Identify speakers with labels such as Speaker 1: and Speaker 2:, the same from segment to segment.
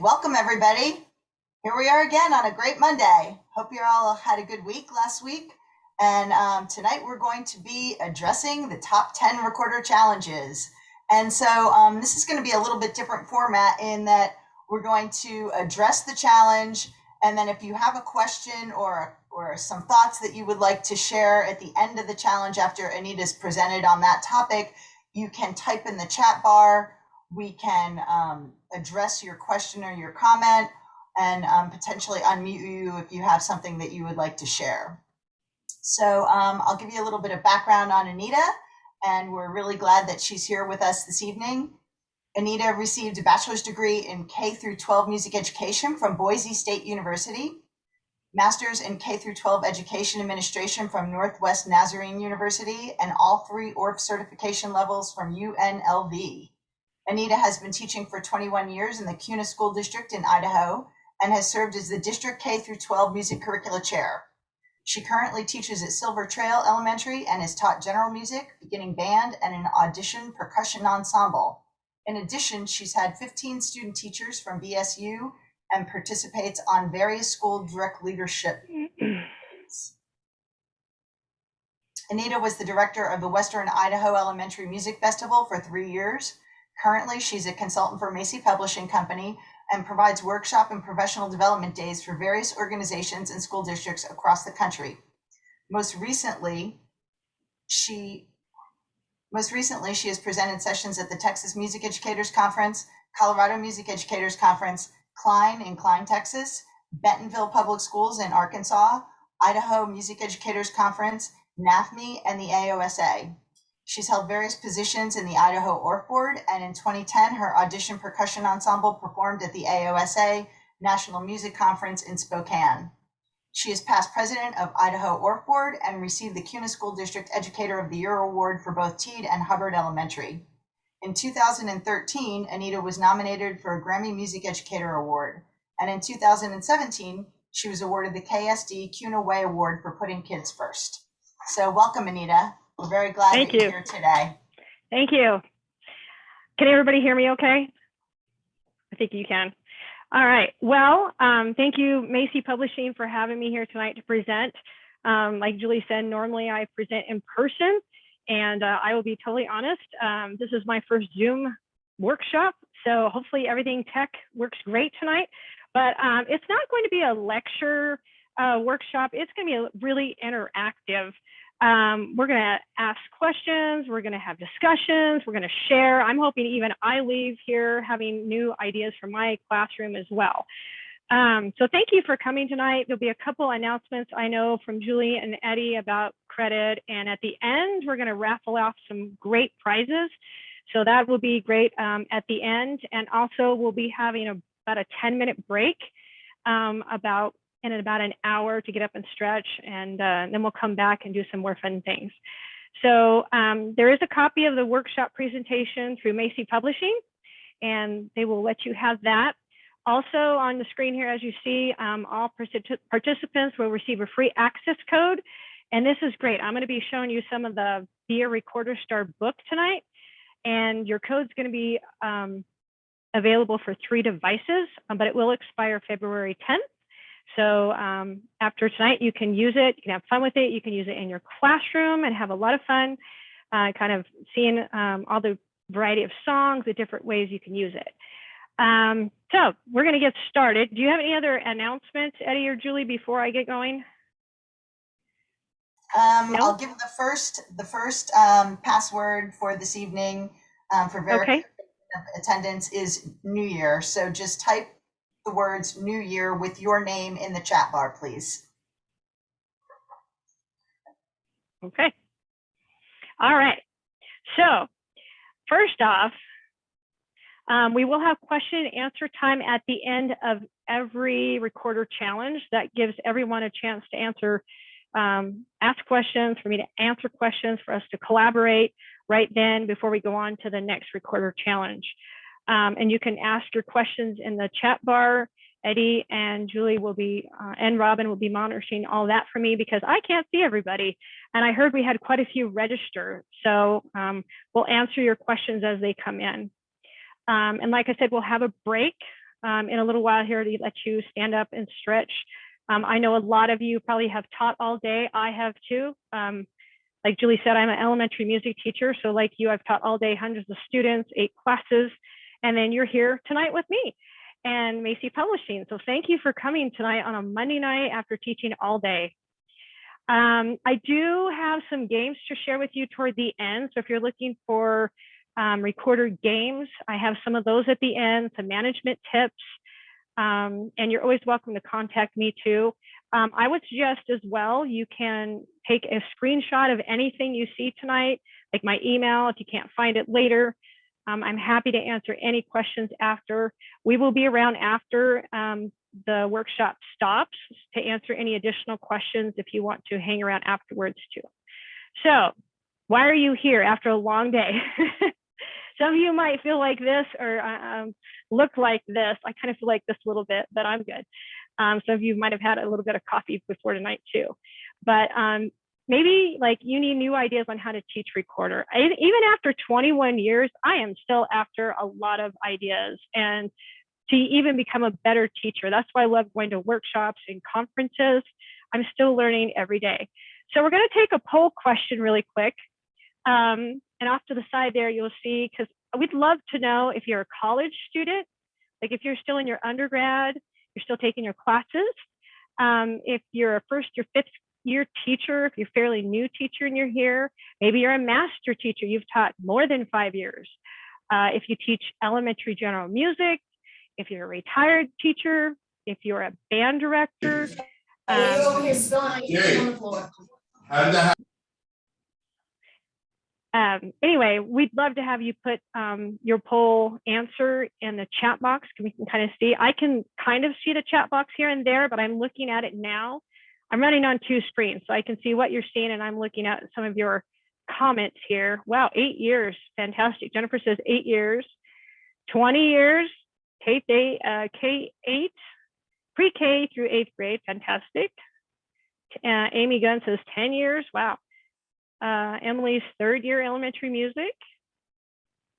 Speaker 1: welcome everybody. Here we are again on a great Monday. Hope you all had a good week last week. And tonight we're going to be addressing the top 10 recorder challenges. And so this is going to be a little bit different format in that we're going to address the challenge. And then if you have a question or some thoughts that you would like to share at the end of the challenge after Anita's presented on that topic, you can type in the chat bar. We can address your question or your comment and potentially unmute you if you have something that you would like to share. So I'll give you a little bit of background on Anita, and we're really glad that she's here with us this evening. Anita received a bachelor's degree in K-12 music education from Boise State University, master's in K-12 education administration from Northwest Nazarene University, and all 3 ORF certification levels from UNLV. Anita has been teaching for 21 years in the Kuna School District in Idaho and has served as the District K-12 Music Curricula Chair. She currently teaches at Silver Trail Elementary and has taught general music, beginning band, and an audition percussion ensemble. In addition, she's had 15 student teachers from BSU and participates on various school direct leadership committees. Anita was the director of the Western Idaho Elementary Music Festival for 3 years. Currently, she's a consultant for Macy Publishing Company and provides workshop and professional development days for various organizations and school districts across the country. Most recently, she has presented sessions at the Texas Music Educators Conference, Colorado Music Educators Conference, Klein in Klein, Texas, Bentonville Public Schools in Arkansas, Idaho Music Educators Conference, NAFME, and the AOSA. She's held various positions in the Idaho ORF Board, and in 2010, her audition percussion ensemble performed at the AOSA National Music Conference in Spokane. She is past president of Idaho ORF Board and received the Kuna School District Educator of the Year Award for both Teed and Hubbard Elementary. In 2013, Anita was nominated for a Grammy Music Educator Award, and in 2017, she was awarded the KSD Kuna Way Award for putting kids first. So welcome, Anita. We're very glad that you're here today.
Speaker 2: Thank you. Can everybody hear me okay? I think you can. All right. Well, thank you, Macy Publishing, for having me here tonight to present. Like Julie said, normally I present in person, and I will be totally honest. This is my first Zoom workshop, so hopefully everything tech works great tonight. But it's not going to be a lecture workshop. It's going to be really interactive. We're going to ask questions, we're going to have discussions, we're going to share. I'm hoping even I leave here having new ideas from my classroom as well. So thank you for coming tonight. There'll be a couple announcements I know from Julie and Eddie about credit, and at the end we're going to raffle off some great prizes. So that will be great at the end, and also we'll be having about a 10-minute break in about an hour to get up and stretch, and then we'll come back and do some more fun things. So there is a copy of the workshop presentation through Macy Publishing, and they will let you have that. Also on the screen here, as you see, all participants will receive a free access code, and this is great. I'm going to be showing you some of the Be a Recorder Star book tonight, and your code's going to be available for 3 devices, but it will expire February 10th. So after tonight, you can use it, you can have fun with it, you can use it in your classroom and have a lot of fun, kind of seeing all the variety of songs, the different ways you can use it. So we're going to get started. Do you have any other announcements, Eddie or Julie, before I get going?
Speaker 1: No? I'll give the first password for this evening for verification of attendance is New Year. So just type the words New Year with your name in the chat bar, please.
Speaker 2: Okay. All right. So first off, we will have question and answer time at the end of every recorder challenge. That gives everyone a chance to answer, ask questions, for me to answer questions, for us to collaborate right then before we go on to the next recorder challenge. And you can ask your questions in the chat bar. Eddie and Julie will be, and Robin will be monitoring all that for me because I can't see everybody. And I heard we had quite a few register. So we'll answer your questions as they come in. And like I said, we'll have a break in a little while here to let you stand up and stretch. I know a lot of you probably have taught all day. I have too. Like Julie said, I'm an elementary music teacher. So like you, I've taught all day, hundreds of students, 8 classes, and then you're here tonight with me and Macy Publishing. So thank you for coming tonight on a Monday night after teaching all day. I do have some games to share with you toward the end. So if you're looking for recorder games, I have some of those at the end, some management tips, and you're always welcome to contact me too. I would suggest as well, you can take a screenshot of anything you see tonight, like my email, if you can't find it later. I'm happy to answer any questions after. We will be around after the workshop stops to answer any additional questions if you want to hang around afterwards too. So why are you here after a long day? Some of you might feel like this or look like this. I kind of feel like this a little bit, but I'm good. Some of you might have had a little bit of coffee before tonight too. But maybe like you need new ideas on how to teach recorder. Even after 21 years, I am still after a lot of ideas and to even become a better teacher. That's why I love going to workshops and conferences. I'm still learning every day. So we're going to take a poll question really quick. And off to the side there, you'll see, because we'd love to know if you're a college student, like if you're still in your undergrad, you're still taking your classes. If you're a first or fifth year teacher, if you're a fairly new teacher and you're here, maybe you're a master teacher, you've taught more than 5 years. If you teach elementary general music, if you're a retired teacher, if you're a band director.
Speaker 3: You're over here spilling on the floor.
Speaker 2: Anyway, we'd love to have you put your poll answer in the chat box. We can kind of see. I can kind of see the chat box here and there, but I'm looking at it now. I'm running on 2 screens, so I can see what you're seeing, and I'm looking at some of your comments here. Wow, 8 years, fantastic. Jennifer says 8 years, 20 years, K8, pre-K through 8th grade, fantastic. Amy Gunn says 10 years, wow. Emily's 3rd year elementary music,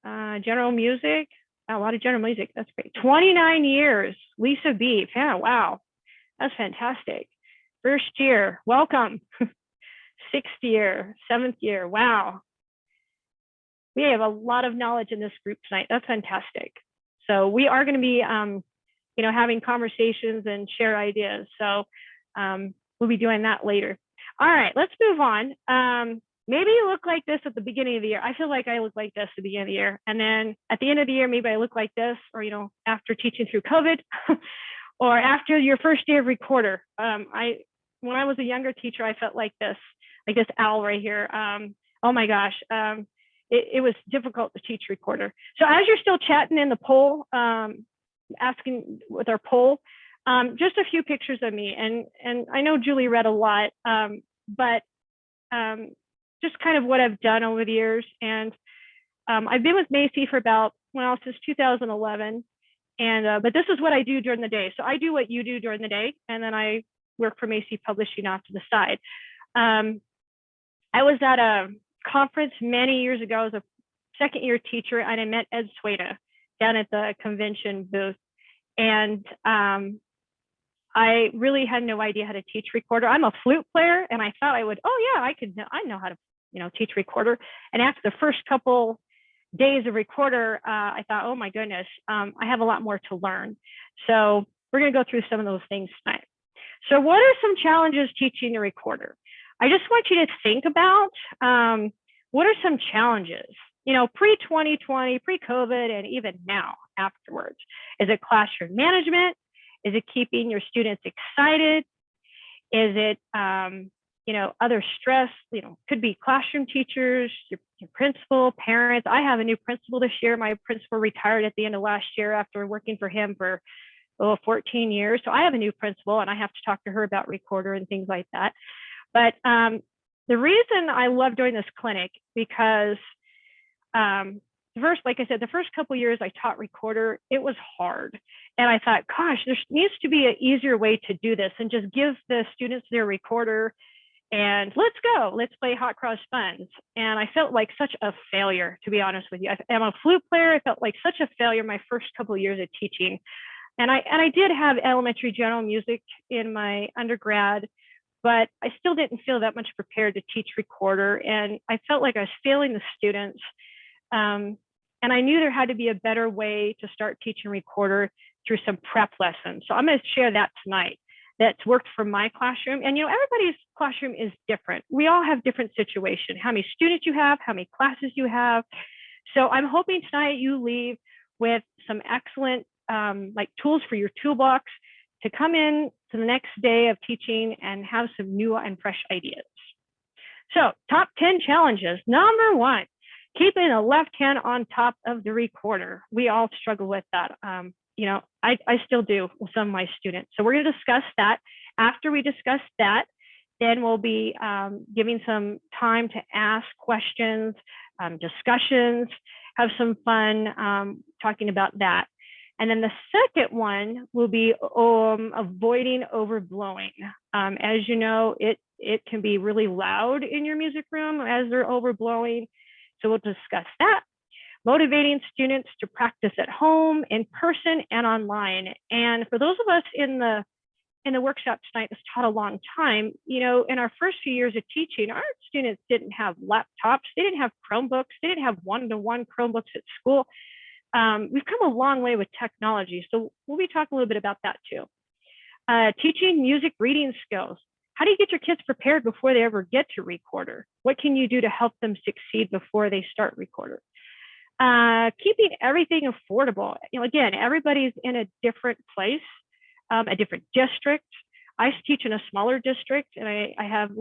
Speaker 2: general music, a lot of general music, that's great. 29 years, Lisa B, yeah, wow, that's fantastic. 1st year, welcome. 6th year, 7th year, wow. We have a lot of knowledge in this group tonight, that's fantastic. So we are going to be, having conversations and share ideas. So we'll be doing that later. All right, let's move on. Maybe you look like this at the beginning of the year. I feel like I look like this at the beginning of the year. And then at the end of the year, maybe I look like this, or, after teaching through COVID, or after your first day of recorder. When I was a younger teacher, I felt like this owl right here. Oh my gosh, it was difficult to teach recorder. So as you're still chatting in the poll, asking with our poll, just a few pictures of me. And I know Julie read a lot, but just kind of what I've done over the years. And I've been with Macy for since 2011. And but this is what I do during the day. So I do what you do during the day, and then I work for Macy Publishing off to the side. I was at a conference many years ago as a 2nd year teacher, and I met Ed Sweda down at the convention booth. And I really had no idea how to teach recorder. I'm a flute player, and I thought I would, I know how to, teach recorder. And after the first couple days of recorder, I thought, oh my goodness, I have a lot more to learn. So we're going to go through some of those things tonight. So what are some challenges teaching the recorder? I just want you to think about what are some challenges, pre-2020, pre-COVID, and even now afterwards. Is it classroom management? Is it keeping your students excited? Is it, other stress? Could be classroom teachers, your principal, parents. I have a new principal this year. My principal retired at the end of last year after working for him for 14 years. So I have a new principal, and I have to talk to her about recorder and things like that. But the reason I love doing this clinic, because like I said, the first couple of years I taught recorder, it was hard. And I thought, gosh, there needs to be an easier way to do this and just give the students their recorder and let's go, let's play hot cross buns. And I felt like such a failure, to be honest with you. I'm a flute player. I felt like such a failure my first couple of years of teaching I did have elementary general music in my undergrad, but I still didn't feel that much prepared to teach recorder. And I felt like I was failing the students. And I knew there had to be a better way to start teaching recorder through some prep lessons. So I'm going to share that tonight. That's worked for my classroom. And, everybody's classroom is different. We all have different situations, how many students you have, how many classes you have. So I'm hoping tonight you leave with some excellent tools for your toolbox to come in to the next day of teaching and have some new and fresh ideas. So top 10 challenges. Number 1, keeping a left hand on top of the recorder. We all struggle with that. I still do with some of my students. So we're going to discuss that. After we discuss that, then we'll be giving some time to ask questions, discussions, have some fun talking about that. And then the second one will be avoiding overblowing. As you know, it can be really loud in your music room as they're overblowing. So we'll discuss that. Motivating students to practice at home, in person, and online. And for those of us in the workshop tonight that's taught a long time, in our first few years of teaching, our students didn't have laptops, they didn't have Chromebooks, they didn't have one-to-one Chromebooks at school. We've come a long way with technology, so we'll be talking a little bit about that too. Teaching music reading skills. How do you get your kids prepared before they ever get to recorder? What can you do to help them succeed before they start recorder? Keeping everything affordable. Again, everybody's in a different place, a different district. I teach in a smaller district, and I have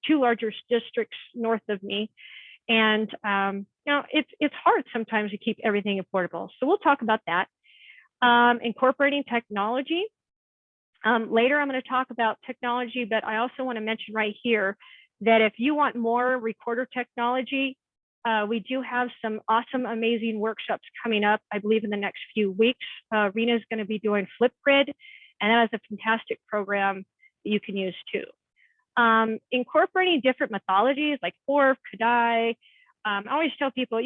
Speaker 2: two larger districts north of me. And it's hard sometimes to keep everything affordable. So we'll talk about that. Incorporating technology. Later, I'm going to talk about technology, but I also want to mention right here that if you want more recorder technology, we do have some awesome, amazing workshops coming up, I believe in the next few weeks. Rena is going to be doing Flipgrid, and that is a fantastic program that you can use too. Incorporating different methodologies like ORF, Kodály. I always tell people,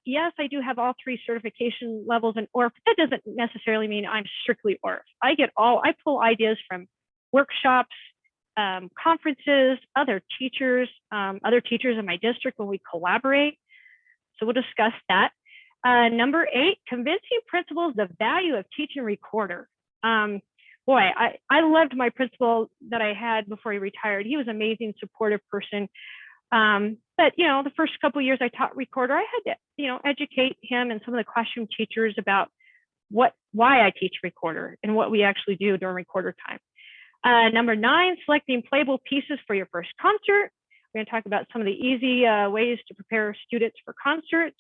Speaker 2: yes, I do have all 3 certification levels in ORF, but that doesn't necessarily mean I'm strictly ORF. I pull ideas from workshops, conferences, other teachers in my district when we collaborate. So we'll discuss that. Number 8, convincing principals the value of teaching recorder. Boy, I loved my principal that I had before he retired. He was an amazing, supportive person. But the first couple of years I taught recorder, I had to, educate him and some of the classroom teachers about why I teach recorder and what we actually do during recorder time. Number 9, selecting playable pieces for your first concert. We're going to talk about some of the easy ways to prepare students for concerts.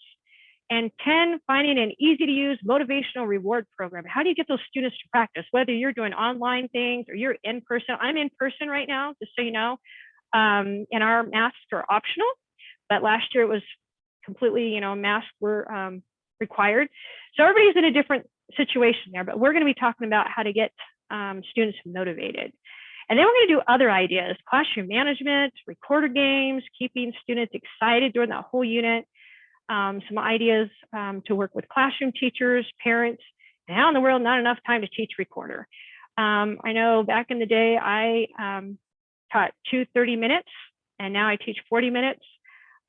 Speaker 2: And 10, finding an easy to use motivational reward program. How do you get those students to practice, whether you're doing online things or you're in person? I'm in person right now, just so you know, and our masks are optional, but last year it was completely, masks were required. So everybody's in a different situation there, but we're going to be talking about how to get students motivated. And then we're going to do other ideas, classroom management, recorder games, keeping students excited during that whole unit. Some ideas to work with classroom teachers, parents, and how in the world not enough time to teach recorder. I know back in the day, I taught 30 minutes, and now I teach 40 minutes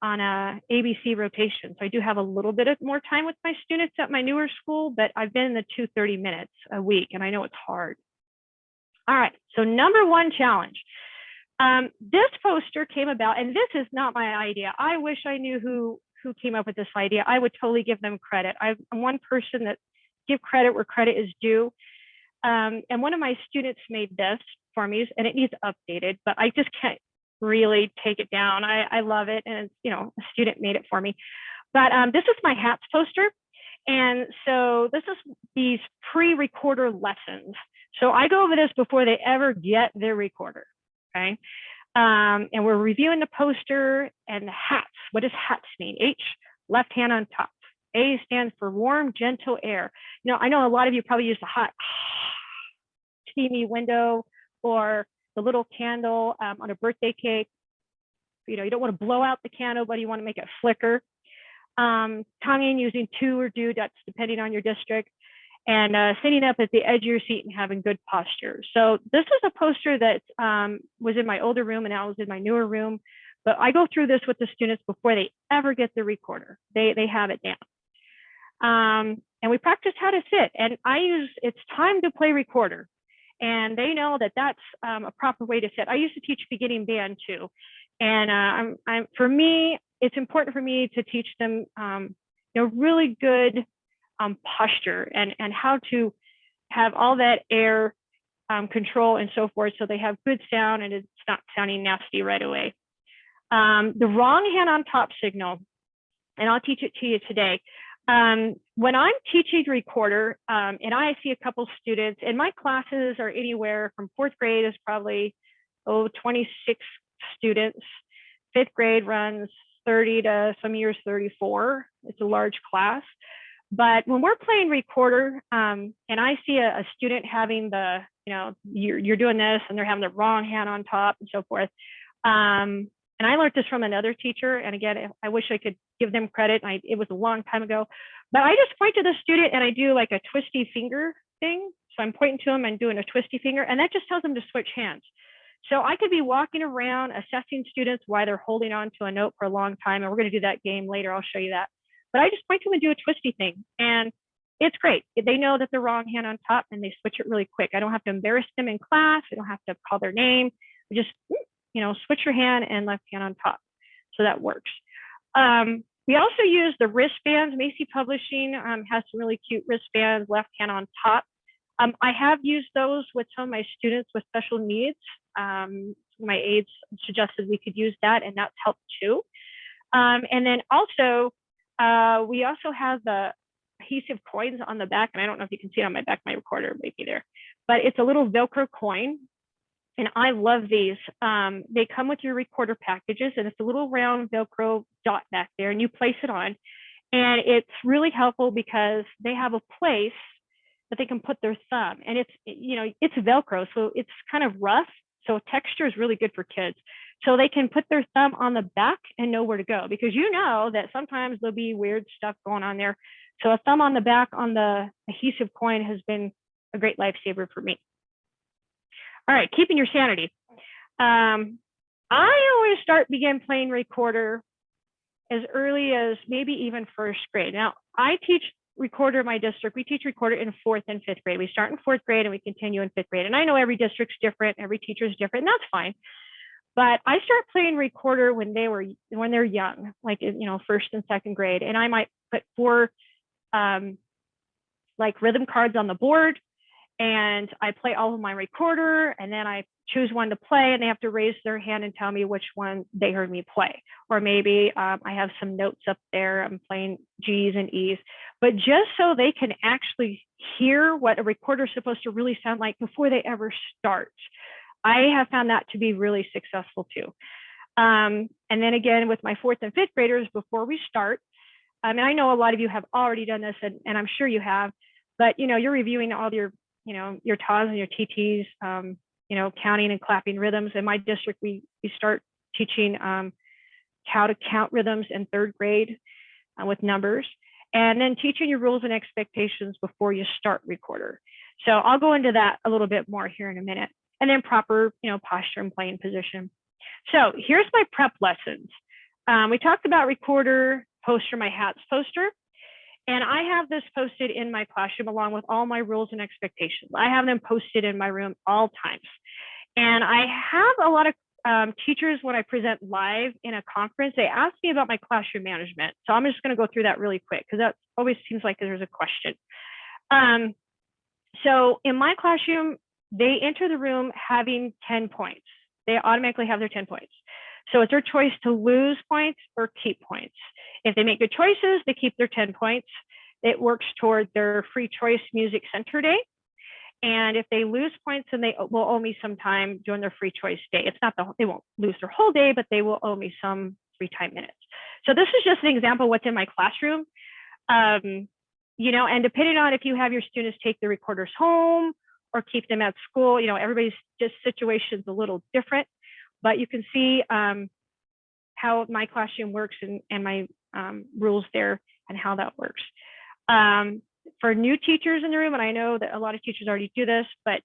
Speaker 2: on a ABC rotation. So I do have a little bit of more time with my students at my newer school, but I've been in the 30 minutes a week, and I know it's hard. All right, so number 1 challenge. This poster came about, and this is not my idea. I wish I knew who came up with this idea. I would totally give them credit. I'm one person that give credit where credit is due. And one of my students made this for me, and it needs updated, but I just can't really take it down. I love it, and a student made it for me. But this is my HATS poster. And so this is these pre-recorder lessons. So I go over this before they ever get their recorder, okay? And we're reviewing the poster and the HATS. What does HATS mean? H, left hand on top. A stands for warm, gentle air. I know a lot of you probably use the hot, steamy window or the little candle on a birthday cake. You don't want to blow out the candle, but you want to make it flicker. Tonguing using to or do, that's depending on your district. and sitting up at the edge of your seat and having good posture. So this is a poster that was in my older room and now is in my newer room. But I go through this with the students before they ever get the recorder. They have it down. And we practice how to sit. And I use, it's time to play recorder. And they know that that's a proper way to sit. I used to teach beginning band too. And for me, it's important for me to teach them really good posture and how to have all that air control and so forth, so they have good sound and it's not sounding nasty right away. The wrong hand on top signal, and I'll teach it to you today. When I'm teaching recorder, and I see a couple students, and my classes are anywhere from 4th grade is probably 26 students. 5th grade runs 30 to some years 34. It's a large class. But when we're playing recorder, and I see a student having the, you're doing this and they're having the wrong hand on top and so forth. And I learned this from another teacher. And again, I wish I could give them credit. It was a long time ago, but I just point to the student and I do like a twisty finger thing. So I'm pointing to them and doing a twisty finger, and that just tells them to switch hands. So I could be walking around assessing students while they're holding on to a note for a long time. And we're going to do that game later. I'll show you that. But I just point to them and do a twisty thing. And it's great. They know that the wrong hand on top and they switch it really quick. I don't have to embarrass them in class. I don't have to call their name. We just, switch your hand and left hand on top. So that works. We also use the wristbands. Macy Publishing has some really cute wristbands, left hand on top. I have used those with some of my students with special needs. My aides suggested we could use that, and that's helped too. And then also, we also have the adhesive coins on the back, and I don't know if you can see it on my back, my recorder might be there, but it's a little Velcro coin. And I love these. They come with your recorder packages, and it's a little round Velcro dot back there, and you place it on. And it's really helpful because they have a place that they can put their thumb, and it's Velcro, so it's kind of rough. So texture is really good for kids. So they can put their thumb on the back and know where to go, because that sometimes there'll be weird stuff going on there. So a thumb on the back on the adhesive coin has been a great lifesaver for me. All right, keeping your sanity. I always begin playing recorder as early as maybe even 1st grade. Now, I teach recorder in my district. We teach recorder in 4th and 5th grade. We start in 4th grade and we continue in 5th grade. And I know every district's different, every teacher's different, and that's fine. But I start playing recorder when they're young, like 1st and 2nd grade. And I might put 4 like rhythm cards on the board, and I play all of my recorder, and then I choose one to play, and they have to raise their hand and tell me which one they heard me play. Or maybe I have some notes up there, I'm playing G's and E's, but just so they can actually hear what a recorder is supposed to really sound like before they ever start. I have found that to be really successful too. And then again, with my 4th and 5th graders, before we start, and I know a lot of you have already done this, and I'm sure you have, but you're reviewing all your TAs and your TTs, counting and clapping rhythms. In my district, we start teaching how to count rhythms in 3rd grade with numbers, and then teaching your rules and expectations before you start recorder. So I'll go into that a little bit more here in a minute. And then proper, posture and playing position. So here's my prep lessons. We talked about recorder, poster, my hats poster. And I have this posted in my classroom along with all my rules and expectations. I have them posted in my room all times. And I have a lot of teachers, when I present live in a conference, they ask me about my classroom management. So I'm just going to go through that really quick, because that always seems like there's a question. So in my classroom, they enter the room having 10 points. They automatically have their 10 points. So it's their choice to lose points or keep points. If they make good choices, they keep their 10 points. It works toward their free choice music center day. And if they lose points, then they will owe me some time during their free choice day. It's not they won't lose their whole day, but they will owe me some free time minutes. So this is just an example of what's in my classroom. And depending on if you have your students take the recorders home or keep them at school, everybody's just situation's a little different, but you can see how my classroom works and my rules there and how that works. For new teachers in the room, and I know that a lot of teachers already do this, but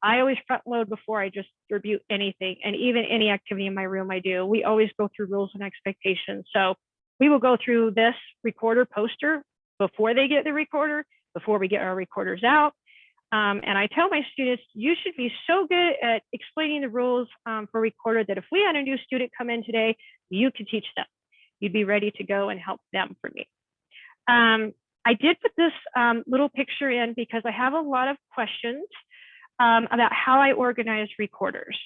Speaker 2: I always front load before I just distribute anything, and even any activity in my room I do. We always go through rules and expectations. So we will go through this recorder poster before they get the recorder, before we get our recorders out. And I tell my students, you should be so good at explaining the rules for recorder that if we had a new student come in today, you could teach them. You'd be ready to go and help them for me. I did put this little picture in because I have a lot of questions about how I organize recorders.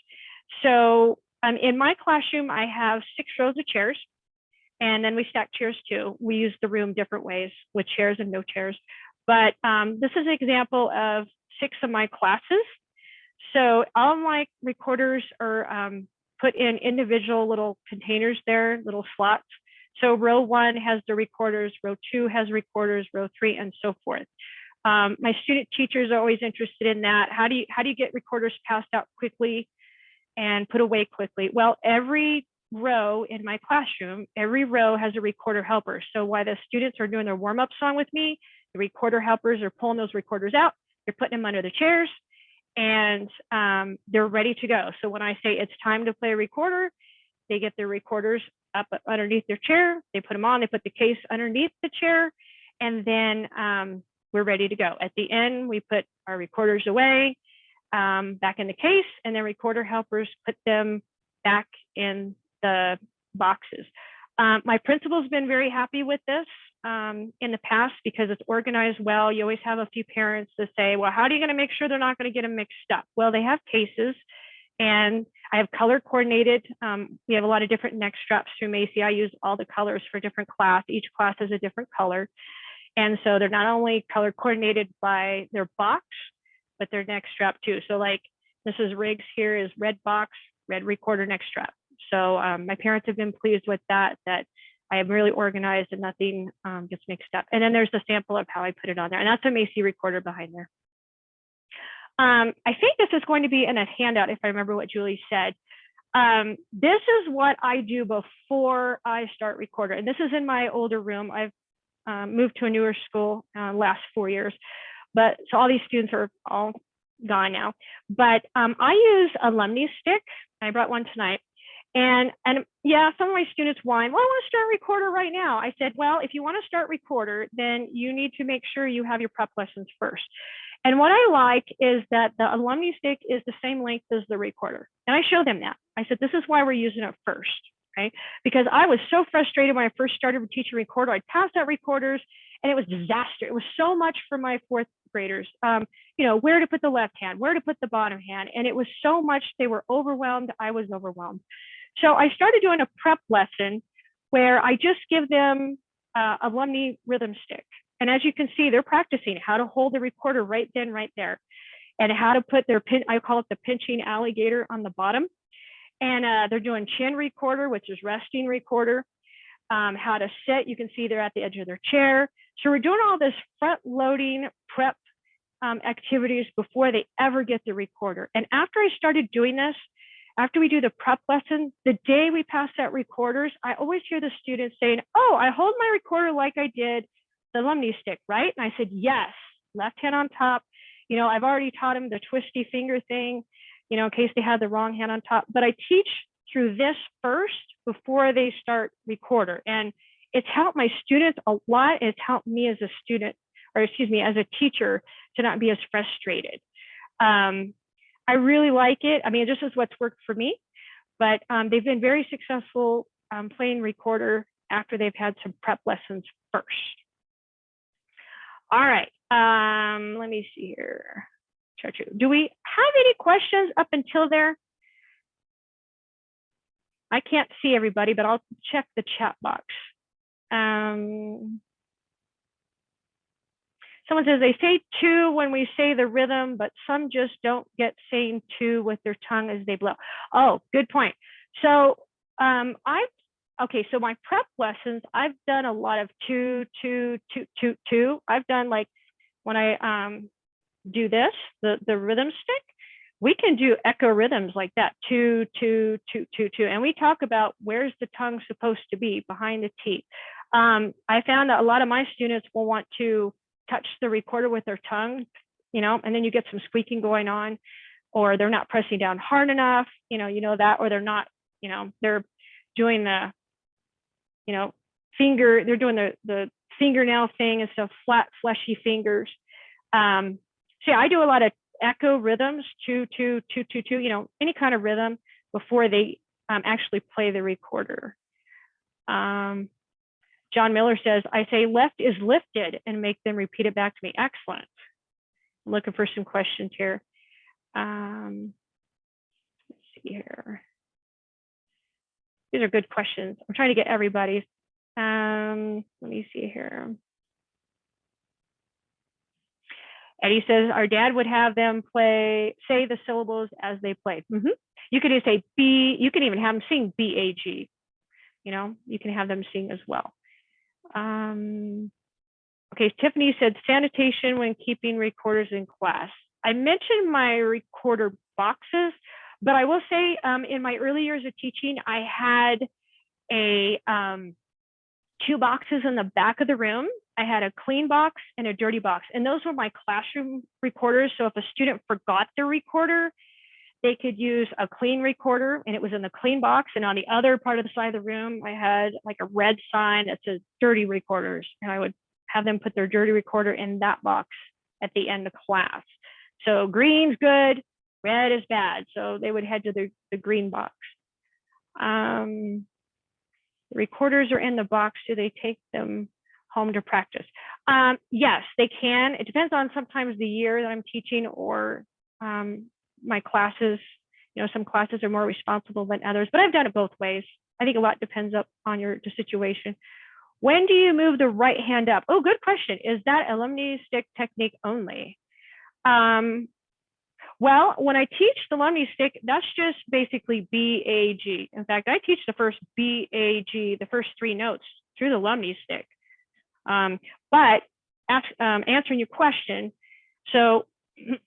Speaker 2: So in my classroom, I have 6 rows of chairs, and then we stack chairs too. We use the room different ways with chairs and no chairs. But this is an example of 6 of my classes. So all my recorders are put in individual little containers there, little slots. So row 1 has the recorders, row 2 has recorders, row 3, and so forth. My student teachers are always interested in that. How do you get recorders passed out quickly and put away quickly? Well, every row in my classroom, every row has a recorder helper. So while the students are doing their warm-up song with me, the recorder helpers are pulling those recorders out, they're putting them under the chairs, and they're ready to go. So when I say it's time to play a recorder, they get their recorders up underneath their chair, they put them on, they put the case underneath the chair, and then we're ready to go. At the end, we put our recorders away, back in the case, and then recorder helpers put them back in the boxes. My principal's been very happy with this in the past because it's organized well. You always have a few parents that say, well, how are you going to make sure they're not going to get them mixed up? Well, they have cases, and I have color coordinated. We have a lot of different neck straps through Macy. I use all the colors for different class. Each class is a different color. And so they're not only color coordinated by their box, but their neck strap too. So like Mrs. Riggs here is red box, red recorder neck strap. So my parents have been pleased with that I am really organized and nothing gets mixed up. And then there's the sample of how I put it on there. And that's a Macy recorder behind there. I think this is going to be in a handout if I remember what Julie said. This is what I do before I start recorder. And this is in my older room. I've moved to a newer school last 4 years, but so all these students are all gone now. But I use a Lumni stick. I brought one tonight. And yeah, some of my students whine, well, I want to start recorder right now. I said, well, if you want to start recorder, then you need to make sure you have your prep lessons first. And what I like is that the alumni stick is the same length as the recorder. And I show them that. I said, this is why we're using it first, right? Because I was so frustrated when I first started teaching recorder. I'd pass out recorders and it was disaster. It was so much for my 4th graders, you know, where to put the left hand, where to put the bottom hand. And it was so much, they were overwhelmed. I was overwhelmed. So I started doing a prep lesson where I just give them a Lumni rhythm stick. And as you can see, they're practicing how to hold the recorder right then, right there, and how to put their pin, I call it the pinching alligator on the bottom. And they're doing chin recorder, which is resting recorder, how to sit. You can see they're at the edge of their chair. So we're doing all this front loading prep activities before they ever get the recorder. And after I started doing this, after we do the prep lesson, the day we pass out recorders, I always hear the students saying, oh, I hold my recorder like I did the Lumni stick, right? And I said, yes, left hand on top. You know, I've already taught them the twisty finger thing, you know, in case they had the wrong hand on top. But I teach through this first before they start recorder. And it's helped my students a lot. It's helped me as a student, or excuse me, as a teacher to not be as frustrated. I really like it. I mean, this is what's worked for me, but they've been very successful playing recorder after they've had some prep lessons first. All right, let me see here. Do we have any questions up until there? I can't see everybody, but I'll check the chat box. Someone says they say two when we say the rhythm, but some just don't get saying two with their tongue as they blow. Oh, good point. So okay, so my prep lessons, I've done a lot of two, two, two, two, two. I've done like when I do this, the rhythm stick, we can do echo rhythms like that, two, two, two, two, two. And we talk about where's the tongue supposed to be behind the teeth. I found that a lot of my students will want to touch the recorder with their tongue, and then you get some squeaking going on, or they're not pressing down hard enough, that, or they're not, they're doing the, they're doing the fingernail thing and stuff, flat, fleshy fingers. So I do a lot of echo rhythms, 2, 2, 2, 2, 2, any kind of rhythm before they actually play the recorder. John Miller says, I say left is lifted and make them repeat it back to me. Excellent. I'm looking for some questions here. Let's see here. These are good questions. I'm trying to get everybody's. Let me see here. Eddie says, our dad would have them say the syllables as they play. You could just say B, you can even have them sing B-A-G. You can have them sing as well. Okay, Tiffany said sanitation when keeping recorders in class. I mentioned my recorder boxes, but I will say in my early years of teaching, I had a 2 boxes in the back of the room. I had a clean box and a dirty box, and those were my classroom recorders. So if a student forgot their recorder, they could use a clean recorder, and it was in the clean box. And on the other part of the side of the room, I had like a red sign that says dirty recorders, and I would have them put their dirty recorder in that box at the end of class. So green's good, red is bad. So they would head to the green box. The recorders are in the box. Do they take them home to practice? Yes, they can. It depends on sometimes the year that I'm teaching or my classes. Some classes are more responsible than others, but I've done it both ways. I think a lot depends on the situation. When do you move the right hand up? Oh, good question. Is that alumni stick technique only? Well, when I teach the alumni stick, that's just basically B-A-G. In fact, I teach the first B-A-G, the first 3 notes through the alumni stick. But answering your question, so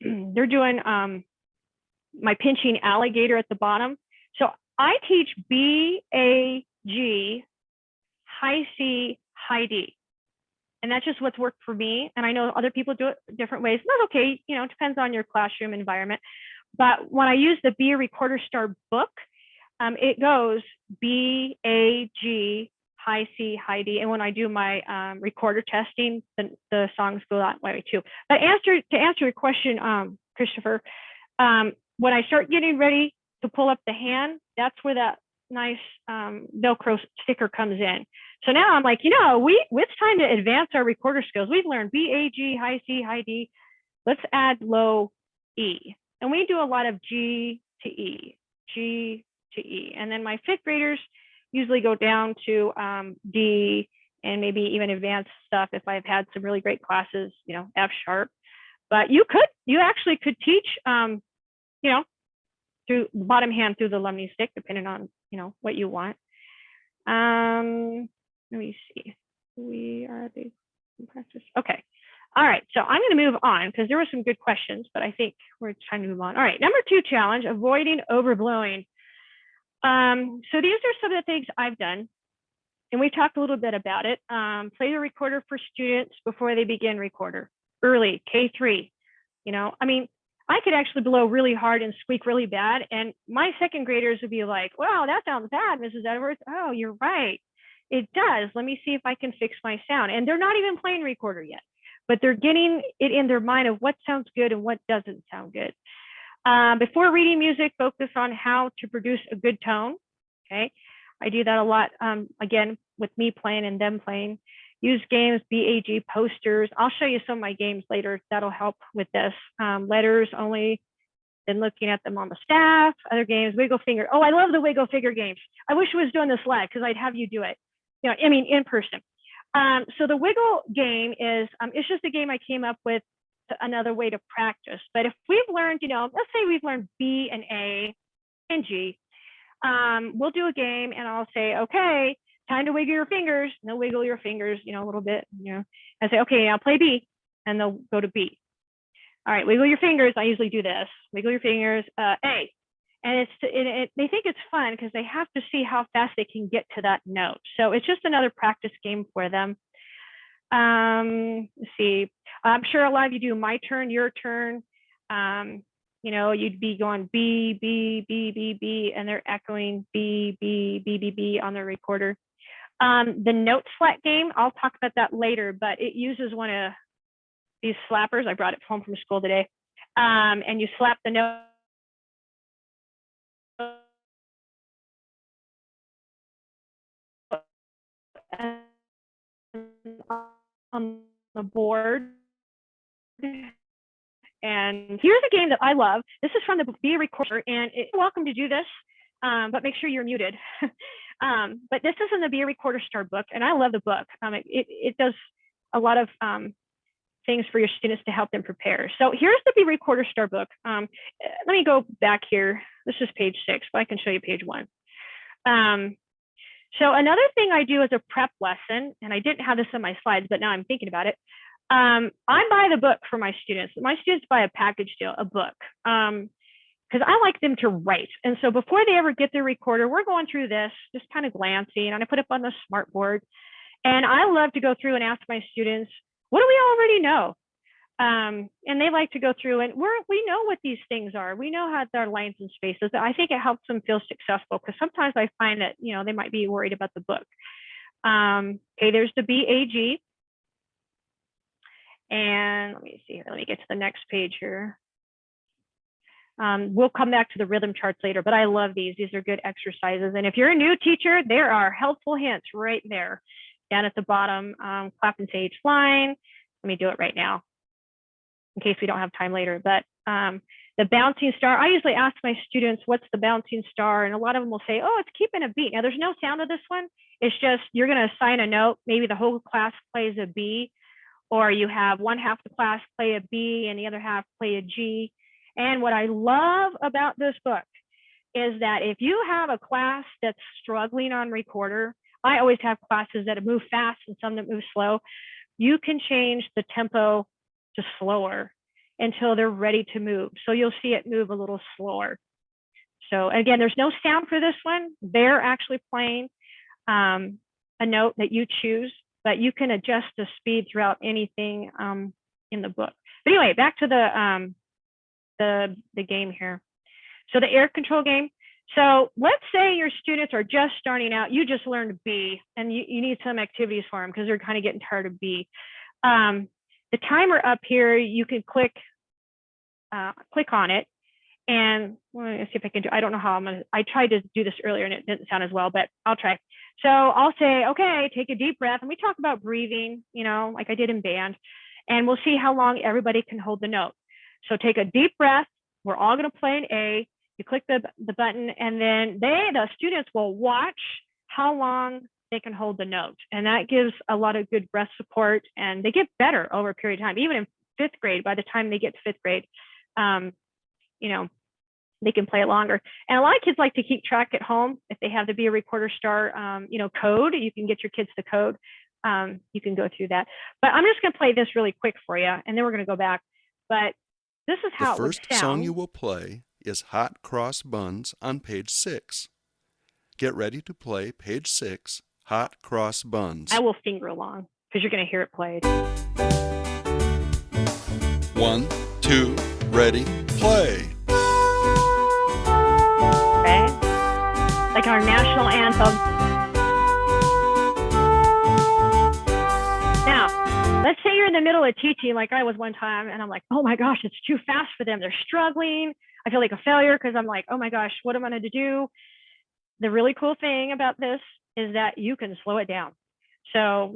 Speaker 2: they're doing my pinching alligator at the bottom. So I teach B-A-G, high C, high D. And that's just what's worked for me. And I know other people do it different ways. That's okay, it depends on your classroom environment. But when I use the Be a Recorder Star book, it goes B-A-G, high C, high D. And when I do my recorder testing, the songs go that way too. But to answer your question, Christopher, when I start getting ready to pull up the hand, that's where that nice Velcro sticker comes in. So now I'm like, it's time to advance our recorder skills. We've learned B-A-G, high C, high D. Let's add low E. And we do a lot of G to E, G to E. And then my 5th graders usually go down to D and maybe even advanced stuff if I've had some really great classes, F sharp. But you actually could teach, through bottom hand through the alumni stick, depending on, what you want. Let me see. We are the practice. Okay. All right. So I'm going to move on because there were some good questions, but I think we're trying to move on. All right. Number 2 challenge, avoiding overblowing. So these are some of the things I've done, and we've talked a little bit about it. Play the recorder for students before they begin recorder early, K3. I could actually blow really hard and squeak really bad. And my 2nd graders would be like, wow, that sounds bad, Mrs. Edwards. Oh, you're right. It does. Let me see if I can fix my sound. And they're not even playing recorder yet, but they're getting it in their mind of what sounds good and what doesn't sound good. Before reading music, focus on how to produce a good tone. Okay. I do that a lot, again, with me playing and them playing. Use games, BAG posters. I'll show you some of my games later. That'll help with this. Letters only, been looking at them on the staff. Other games, wiggle finger. Oh, I love the wiggle finger games. I wish I was doing this live because I'd have you do it. In person. So the wiggle game is, it's just a game I came up with, another way to practice. But if we've learned, let's say we've learned B and A and G, we'll do a game and I'll say, okay, time to wiggle your fingers. And they'll wiggle your fingers, a little bit, and say, okay, I'll play B, and they'll go to B. All right, wiggle your fingers. I usually do this. Wiggle your fingers, A. And they think it's fun because they have to see how fast they can get to that note. So it's just another practice game for them. Let's see. I'm sure a lot of you do my turn, your turn. You know, you'd be going B, B, B, B, B, and they're echoing B, B, B, B, B on the recorder. The note slap game, I'll talk about that later, but it uses one of these slappers. I brought it home from school today. And you slap the note on the board. And here's a game that I love. This is from the Be a Recorder, and you're welcome to do this, but make sure you're muted. But this is in the Be a Recorder Star book, and I love the book. It does a lot of things for your students to help them prepare. So here's the Be a Recorder Star book. Let me go back here. This is page 6, but I can show you page 1. So another thing I do as a prep lesson, and I didn't have this on my slides, but now I'm thinking about it. I buy the book for my students. My students buy a package deal, a book, because I like them to write. And so before they ever get their recorder, we're going through this, just kind of glancing, and I put it up on the smart board. And I love to go through and ask my students, what do we already know? And they like to go through, and we know what these things are. We know how their lines and spaces. I think it helps them feel successful, because sometimes I find that, you know, they might be worried about the book. Okay, there's the BAG. And let me see here. Let me get to the next page here. We'll come back to the rhythm charts later, but I love these. These are good exercises. And if you're a new teacher, there are helpful hints right there down at the bottom. Clap and say each line. Let me do it right now in case we don't have time later. But the bouncing star, I usually ask my students, what's the bouncing star? And a lot of them will say, oh, it's keeping a beat. Now, there's no sound of this one. It's just you're going to assign a note. Maybe the whole class plays a B, or you have one half of the class play a B and the other half play a G. And what I love about this book is that if you have a class that's struggling on recorder, I always have classes that move fast and some that move slow. You can change the tempo to slower until they're ready to move. So you'll see it move a little slower. So again, there's no sound for this one. They're actually playing a note that you choose, but you can adjust the speed throughout anything in the book. But anyway, back to the game here. So the air control game. So let's say your students are just starting out. You just learned B, and you need some activities for them because they're kind of getting tired of B. The timer up here, you can click on it, and let me see if I can do. I don't know how I tried to do this earlier and it didn't sound as well, but I'll try. So I'll say, okay, take a deep breath, and we talk about breathing, you know, like I did in band, and we'll see how long everybody can hold the note. So take a deep breath. We're all going to play an A. You click the button, and then the students will watch how long they can hold the note. And that gives a lot of good breath support, and they get better over a period of time. Even in 5th grade, by the time they get to 5th grade, you know, they can play it longer. And a lot of kids like to keep track at home. If they have the Be a Recorder Star, you know, code, you can get your kids the code. You can go through that. But I'm just going to play this really quick for you, and then we're going to go back. But this is how it would sound.
Speaker 4: The first song you will play is Hot Cross Buns on page 6. Get ready to play page 6, Hot Cross Buns.
Speaker 2: I will finger along because you're going to hear it played.
Speaker 4: 1, 2, ready, play.
Speaker 2: Okay? Like our national anthem. Now, let's say you're in the middle of teaching like I was one time, and I'm like, oh my gosh, it's too fast for them. They're struggling. I feel like a failure because I'm like, oh my gosh, what am I going to do? The really cool thing about this is that you can slow it down. So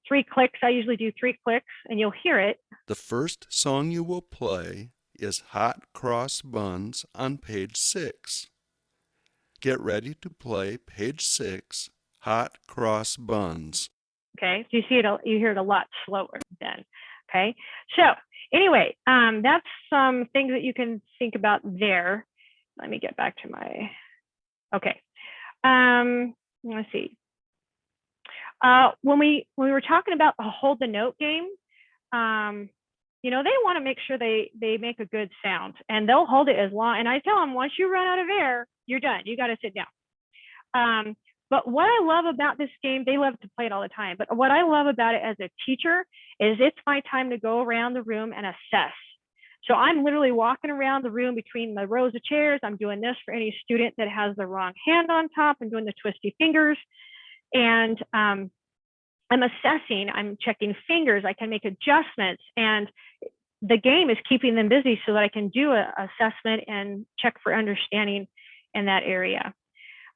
Speaker 2: 3 clicks. I usually do 3 clicks, and you'll hear it.
Speaker 4: The first song you will play is Hot Cross Buns on page 6. Get ready to play page 6, Hot Cross Buns.
Speaker 2: Okay, so you see it, you hear it a lot slower then. Okay, so anyway, that's some things that you can think about there. Let me get back to my, okay. Let's see. When we were talking about the hold the note game, you know, they want to make sure they make a good sound, and they'll hold it as long. And I tell them, once you run out of air, you're done. You got to sit down. But what I love about this game, they love to play it all the time, but what I love about it as a teacher is it's my time to go around the room and assess. So I'm literally walking around the room between the rows of chairs. I'm doing this for any student that has the wrong hand on top. I'm doing the twisty fingers. And I'm assessing, I'm checking fingers. I can make adjustments. And the game is keeping them busy so that I can do an assessment and check for understanding in that area.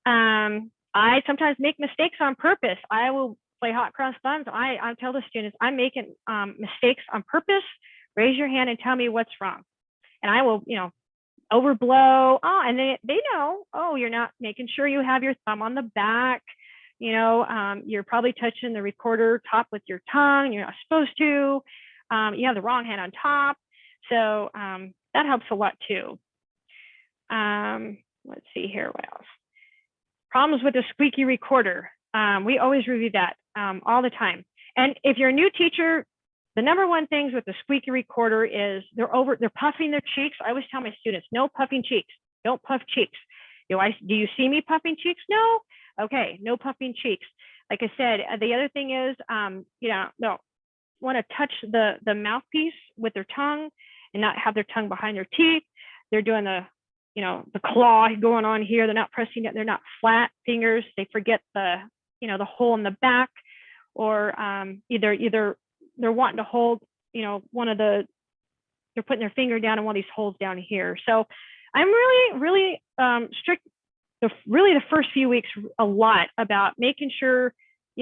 Speaker 2: I sometimes make mistakes on purpose. I will play hot cross buns. I tell the students, I'm making mistakes on purpose. Raise your hand and tell me what's wrong. And I will, overblow. Oh, and they know, oh, you're not making sure you have your thumb on the back. You're probably touching the recorder top with your tongue. You're not supposed to. You have the wrong hand on top. So that helps a lot too. Let's see here, what else? Problems with the squeaky recorder. We always review that all the time. And if you're a new teacher, the number one things with the squeaky recorder is they're puffing their cheeks. I always tell my students, no puffing cheeks. Don't puff cheeks. Do you see me puffing cheeks? No. Okay, no puffing cheeks. Like I said, the other thing is, no, want to touch the mouthpiece with their tongue and not have their tongue behind their teeth. They're doing the claw going on here. They're not pressing it. They're not flat fingers. They forget the hole in the back, or either they're wanting to hold, they're putting their finger down in one of these holes down here. So I'm really strict. The first few weeks a lot about making sure,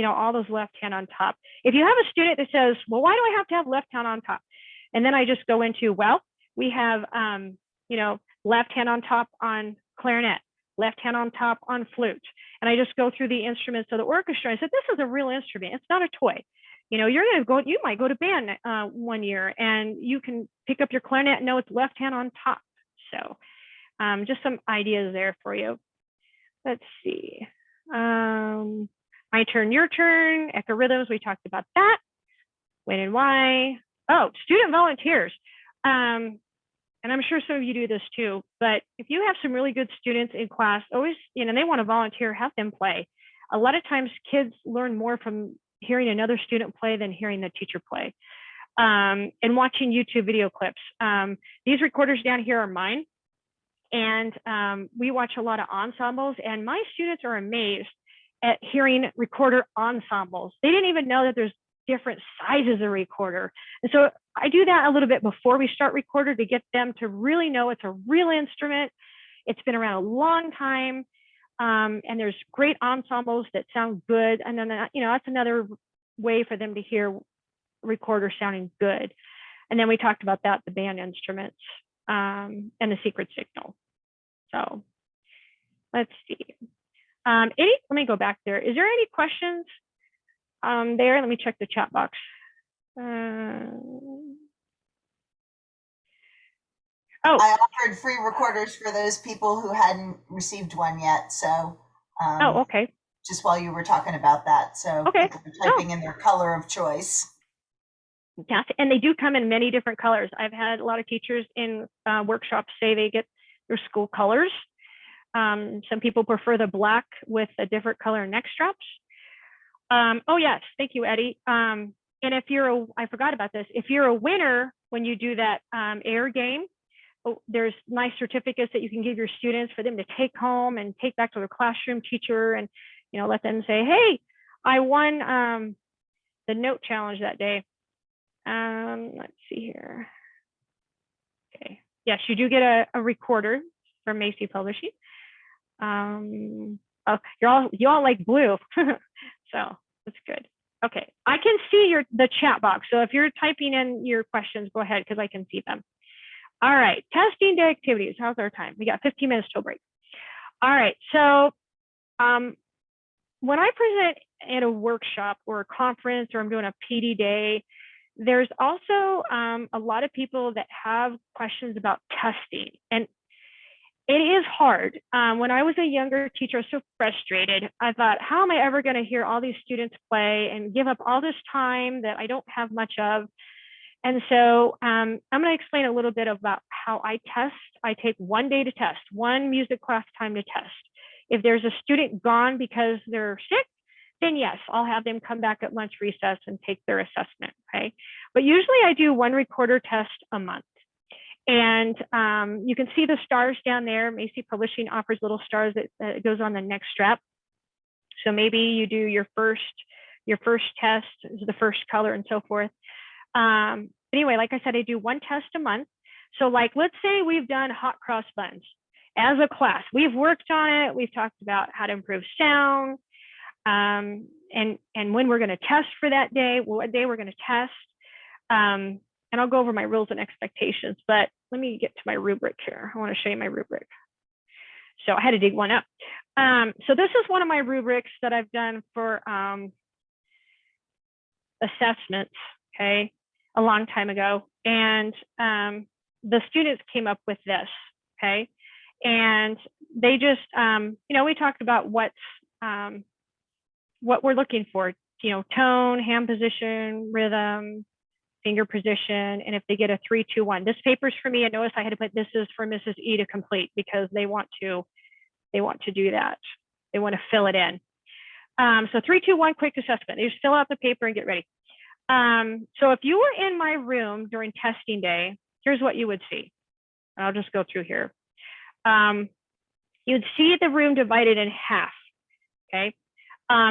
Speaker 2: all those left hand on top. If you have a student that says, well, why do I have to have left hand on top? And then I just go into, well, we have, left hand on top on clarinet, left hand on top on flute. And I just go through the instruments of the orchestra. I said, this is a real instrument. It's not a toy. You might go to band one year and you can pick up your clarinet and know it's left hand on top. So just some ideas there for you. Let's see. My turn, your turn, echo rhythms. We talked about that. When and why. Oh, student volunteers. And I'm sure some of you do this too, but if you have some really good students in class, always, they want to volunteer, have them play. A lot of times kids learn more from hearing another student play than hearing the teacher play. And watching YouTube video clips. These recorders down here are mine. And we watch a lot of ensembles, and my students are amazed at hearing recorder ensembles. They didn't even know that there's different sizes of recorder. And so I do that a little bit before we start recorder to get them to really know it's a real instrument. It's been around a long time. And there's great ensembles that sound good. And then, that's another way for them to hear recorder sounding good. And then we talked about that, the band instruments and the secret signal. So let's see. Let me go back there. Is there any questions there? Let me check the chat box.
Speaker 1: I offered free recorders for those people who hadn't received one yet. So
Speaker 2: okay.
Speaker 1: Just while you were talking about that. So
Speaker 2: okay.
Speaker 1: Typing in their color of choice.
Speaker 2: Yes, and they do come in many different colors. I've had a lot of teachers in workshops say they get their school colors. Some people prefer the black with a different color neck straps. Oh yes, thank you, Eddie. And if I forgot about this, if you're a winner when you do that air game, there's nice certificates that you can give your students for them to take home and take back to their classroom teacher, and let them say, hey, I won the note challenge that day. Let's see here. Okay. Yes, you do get a recorder from Macy Publishing. Oh, you all like blue, so that's good. Okay, I can see the chat box. So if you're typing in your questions, go ahead because I can see them. All right, testing day activities. How's our time? We got 15 minutes till break. All right, so when I present at a workshop or a conference, or I'm doing a PD day, there's also a lot of people that have questions about testing, and it is hard. When I was a younger teacher, I was so frustrated. I thought, how am I ever going to hear all these students play and give up all this time that I don't have much of? And so I'm going to explain a little bit about how I test. I take one day to test, one music class time to test. If there's a student gone because they're sick, then yes, I'll have them come back at lunch recess and take their assessment, okay? But usually I do one recorder test a month. And you can see the stars down there. Macy Publishing offers little stars that goes on the next strap. So maybe you do your first test is the first color and so forth. Anyway, like I said, I do one test a month. So like, let's say we've done hot cross buns as a class. We've worked on it. We've talked about how to improve sound, and when we're going to test for that day, what day we're going to test. And I'll go over my rules and expectations, but let me get to my rubric here. I want to show you my rubric. So I had to dig one up. So this is one of my rubrics that I've done for assessments, okay, a long time ago. And the students came up with this, okay? And they just, you know, we talked about what we're looking for, you know, tone, hand position, rhythm, finger position, and if they get a 3, 2, 1. This paper's for me. I noticed I had to put this is for Mrs. E to complete because they want to do that. They want to fill it in. So 3, 2, 1 quick assessment. They just fill out the paper and get ready. So if you were in my room during testing day, here's what you would see. I'll just go through here. You'd see the room divided in half, okay?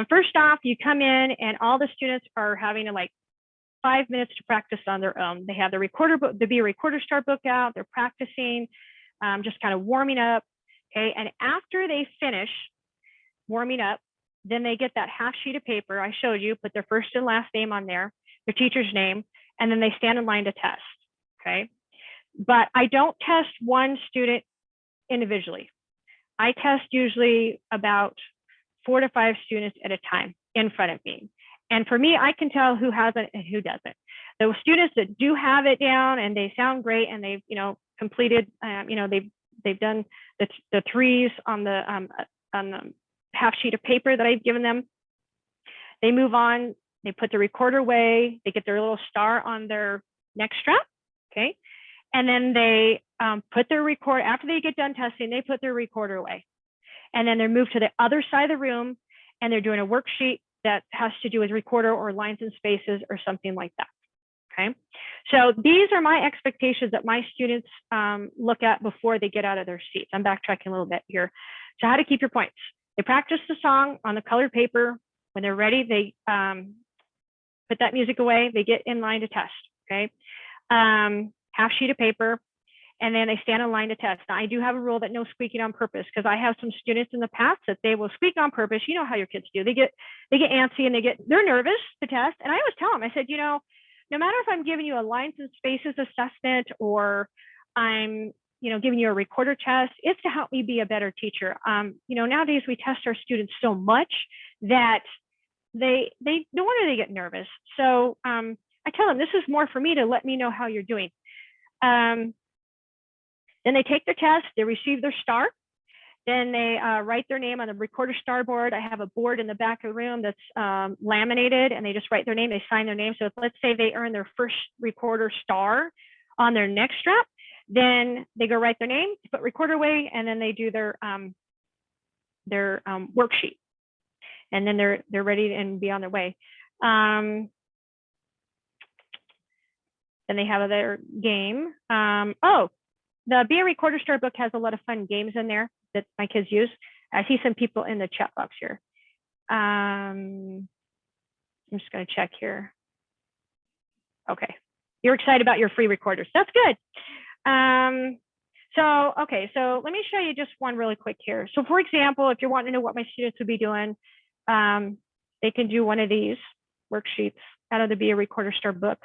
Speaker 2: First off, you come in and all the students are having like 5 minutes to practice on their own. They have the recorder book, the Be a Recorder Star book out. They're practicing, just kind of warming up. Okay, and after they finish warming up, then they get that half sheet of paper I showed you, put their first and last name on there, their teacher's name, and then they stand in line to test. Okay, but I don't test one student individually. I test usually about 4 to 5 students at a time in front of me. And for me, I can tell who hasn't and who doesn't. Those students that do have it down and they sound great and they've, you know, completed, you know, they've done the 3s on the half sheet of paper that I've given them. They move on, they put the recorder away, they get their little star on their neck strap, okay? And then they put their recorder, after they get done testing, they put their recorder away. And then they're moved to the other side of the room and they're doing a worksheet that has to do with recorder or lines and spaces or something like that, okay? So these are my expectations that my students look at before they get out of their seats. I'm backtracking a little bit here. So how to keep your points. They practice the song on the colored paper. When they're ready, they put that music away. They get in line to test, okay? Half sheet of paper, and then they stand in line to test. Now, I do have a rule that no squeaking on purpose, because I have some students in the past that they will squeak on purpose. You know how your kids do. They get antsy and they're nervous to test. And I always tell them, I said, you know, no matter if I'm giving you a lines and spaces assessment or I'm, you know, giving you a recorder test, it's to help me be a better teacher. You know, nowadays we test our students so much that they no wonder they get nervous. So I tell them this is more for me to let me know how you're doing. Then they take their test, they receive their star, then they write their name on the recorder star board. I have a board in the back of the room that's laminated, and they just write their name, they sign their name. So if, let's say they earn their first recorder star on their neck strap, then they go write their name, put recorder away, and then they do their worksheet. And then they're ready and be on their way. Then they have their game. The Be a Recorder Star book has a lot of fun games in there that my kids use. I see some people in the chat box here. I'm just going to check here. Okay, you're excited about your free recorders. That's good. Okay, so let me show you just one really quick here. So for example, if you're wanting to know what my students would be doing, they can do one of these worksheets out of the Be a Recorder Star book.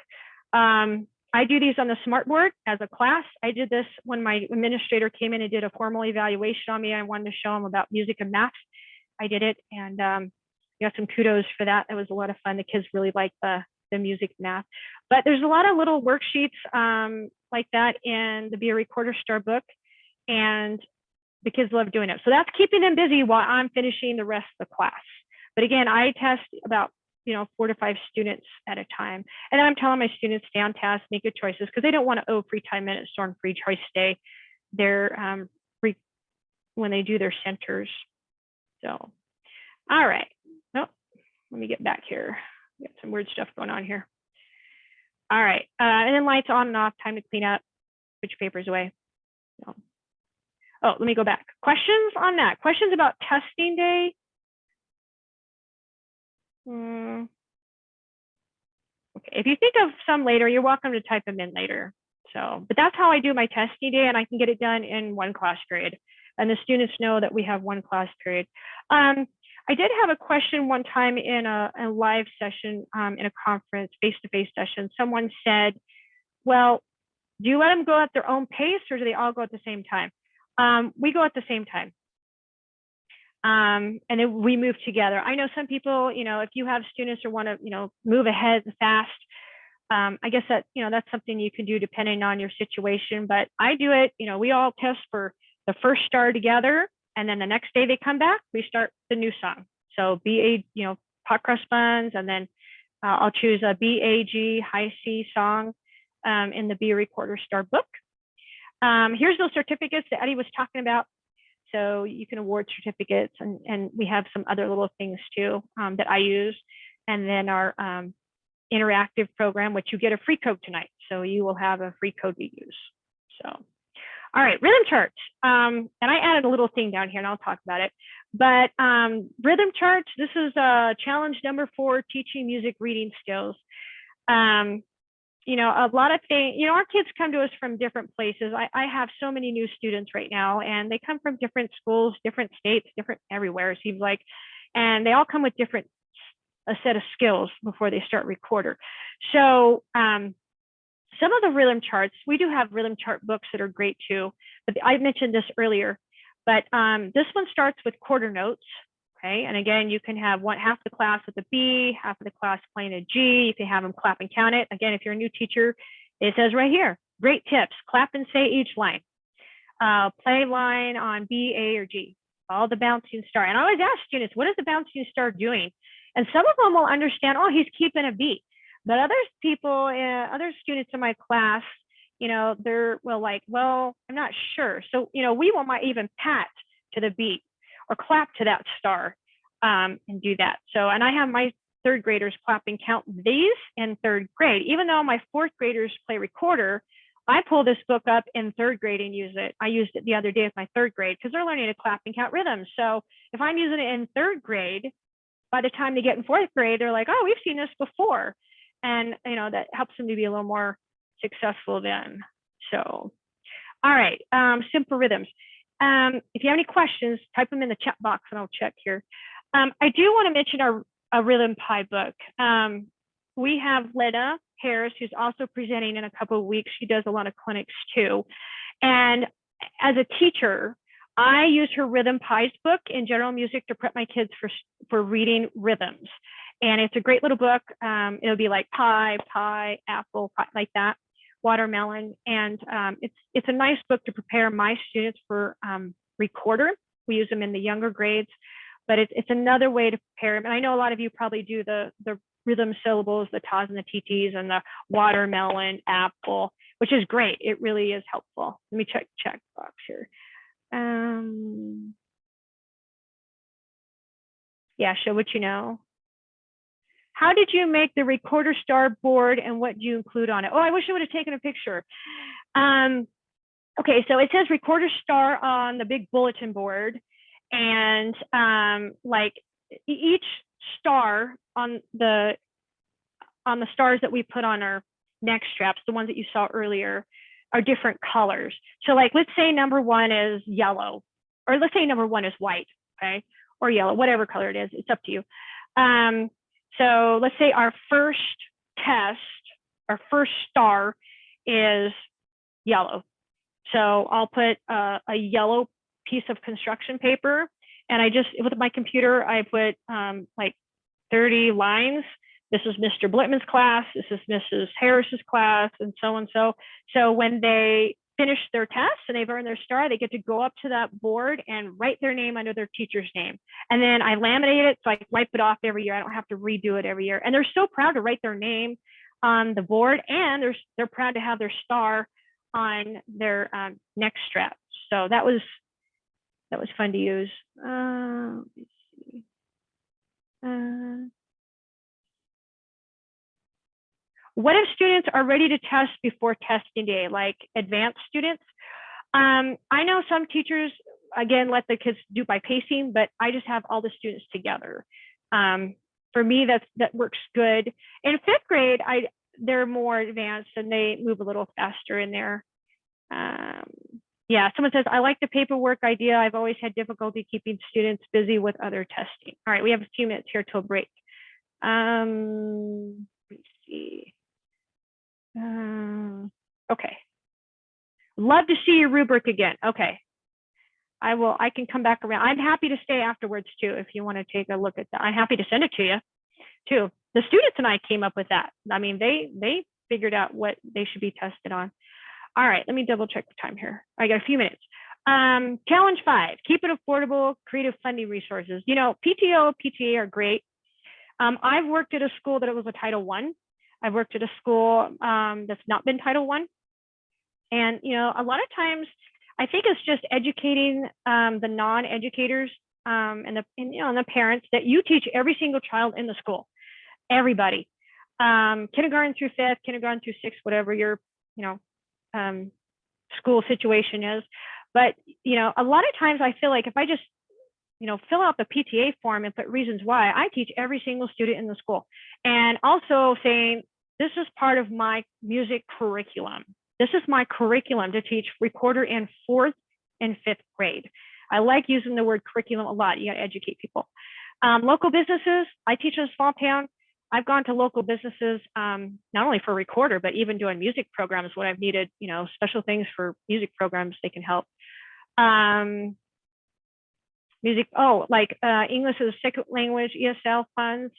Speaker 2: I do these on the smartboard as a class. I did this when my administrator came in and did a formal evaluation on me. I wanted to show them about music and math. I did it, and got some kudos for that. It was a lot of fun. The kids really liked the music and math. But there's a lot of little worksheets like that in the Be a Recorder Star book, and the kids love doing it. So that's keeping them busy while I'm finishing the rest of the class. But again, I test about 4 to 5 students at a time. And I'm telling my students, stay on task, make good choices, because they don't want to owe free time minutes during free choice day. They're when they do their centers. So, all right. Nope. Let me get back here. Got some weird stuff going on here. All right. And then lights on and off, time to clean up, put your papers away. So. Oh, let me go back. Questions on that? Questions about testing day? Okay. If you think of some later, you're welcome to type them in later. So, but that's how I do my testing day, and I can get it done in one class period. And the students know that we have one class period. I did have a question one time in a live session in a conference, face-to-face session. Someone said, well, do you let them go at their own pace or do they all go at the same time? We go at the same time. And then we move together. I know some people, if you have students who want to, move ahead fast, I guess that, that's something you can do depending on your situation, but I do it, we all test for the first star together. And then the next day they come back, we start the new song. So BA, hot cross buns, and then I'll choose a BAG high C song in the Be a Recorder Star book. Here's those certificates that Eddie was talking about. So you can award certificates, and we have some other little things too that I use. And then our interactive program, which you get a free code tonight. So you will have a free code to use. So, all right, rhythm charts. And I added a little thing down here and I'll talk about it. But rhythm charts, this is challenge number 4, teaching music reading skills. A lot of things, our kids come to us from different places. I have so many new students right now, and they come from different schools, different states, different everywhere, it seems like, and they all come with a set of skills before they start recorder. So some of the rhythm charts, we do have rhythm chart books that are great too, but I mentioned this earlier, but this one starts with quarter notes. Okay, and again, you can have half the class with a B, half of the class playing a G. You can have them clap and count it. Again, if you're a new teacher, it says right here, great tips, clap and say each line. Play line on B, A, or G. All the bouncing star. And I always ask students, what is the bouncing star doing? And some of them will understand, oh, he's keeping a beat. But other students in my class, they're well, I'm not sure. So, we might even pat to the beat or clap to that star and do that. So, and I have my 3rd graders clap and count these in 3rd grade. Even though my 4th graders play recorder, I pull this book up in 3rd grade and use it. I used it the other day with my 3rd grade because they're learning to clap and count rhythms. So if I'm using it in 3rd grade, by the time they get in 4th grade, they're like, oh, we've seen this before. And, that helps them to be a little more successful then. So, all right, simple rhythms. If you have any questions, type them in the chat box and I'll check here. I do want to mention our Rhythm Pie book. We have Lena Harris, who's also presenting in a couple of weeks. She does a lot of clinics too. And as a teacher, I use her Rhythm Pies book in general music to prep my kids for reading rhythms. And it's a great little book. It'll be like pie, apple, pie, like that. Watermelon, and it's a nice book to prepare my students for recorder. We use them in the younger grades, but it's another way to prepare them. And I know a lot of you probably do the rhythm syllables, the tas and the tts, and the watermelon, apple, which is great. It really is helpful. Let me check box here. Yeah, show what you know. How did you make the Recorder Star board and what do you include on it? Oh, I wish I would have taken a picture. Okay, so it says Recorder Star on the big bulletin board, and like each star on the stars that we put on our neck straps, the ones that you saw earlier, are different colors. So like, let's say number 1 is yellow, or let's say number 1 is white, okay, or yellow, whatever color it is, it's up to you. So let's say our first test, our first star is yellow. So I'll put a yellow piece of construction paper, and with my computer, I put like 30 lines. This is Mr. Blitman's class, this is Mrs. Harris's class, and so and so. So when they finish their test and they've earned their star, they get to go up to that board and write their name under their teacher's name. And then I laminate it, so I wipe it off every year. I don't have to redo it every year. And they're so proud to write their name on the board, and they're proud to have their star on their neck strap. So that was that was fun to use. Let me see. What if students are ready to test before testing day, like advanced students? I know some teachers, again, let the kids do by pacing, but I just have all the students together. For me, that works good. In 5th grade, they're more advanced and they move a little faster in there. Yeah, someone says, I like the paperwork idea. I've always had difficulty keeping students busy with other testing. All right, we have a few minutes here till break. Let me see. Okay. Love to see your rubric again. Okay. I can come back around. I'm happy to stay afterwards too, if you want to take a look at that. I'm happy to send it to you too. The students and I came up with that. I mean, they figured out what they should be tested on. All right, let me double check the time here. I got a few minutes. Challenge 5, keep it affordable, creative funding resources. You know, PTO, PTA are great. I've worked at a school that it was a Title I. I've worked at a school that's not been Title I. And, you know, a lot of times I think it's just educating the non-educators and the parents that you teach every single child in the school, everybody, kindergarten through 5th, kindergarten through 6th, whatever your, school situation is. But, you know, a lot of times I feel like if I just, fill out the PTA form and put reasons why, I teach every single student in the school. And also saying, this is part of my music curriculum. This is my curriculum to teach recorder in 4th and 5th grade. I like using the word curriculum a lot. You got to educate people. Local businesses, I teach in a small town. I've gone to local businesses, not only for recorder, but even doing music programs when I've needed, special things for music programs, they can help. Music, like English as a second language, ESL funds,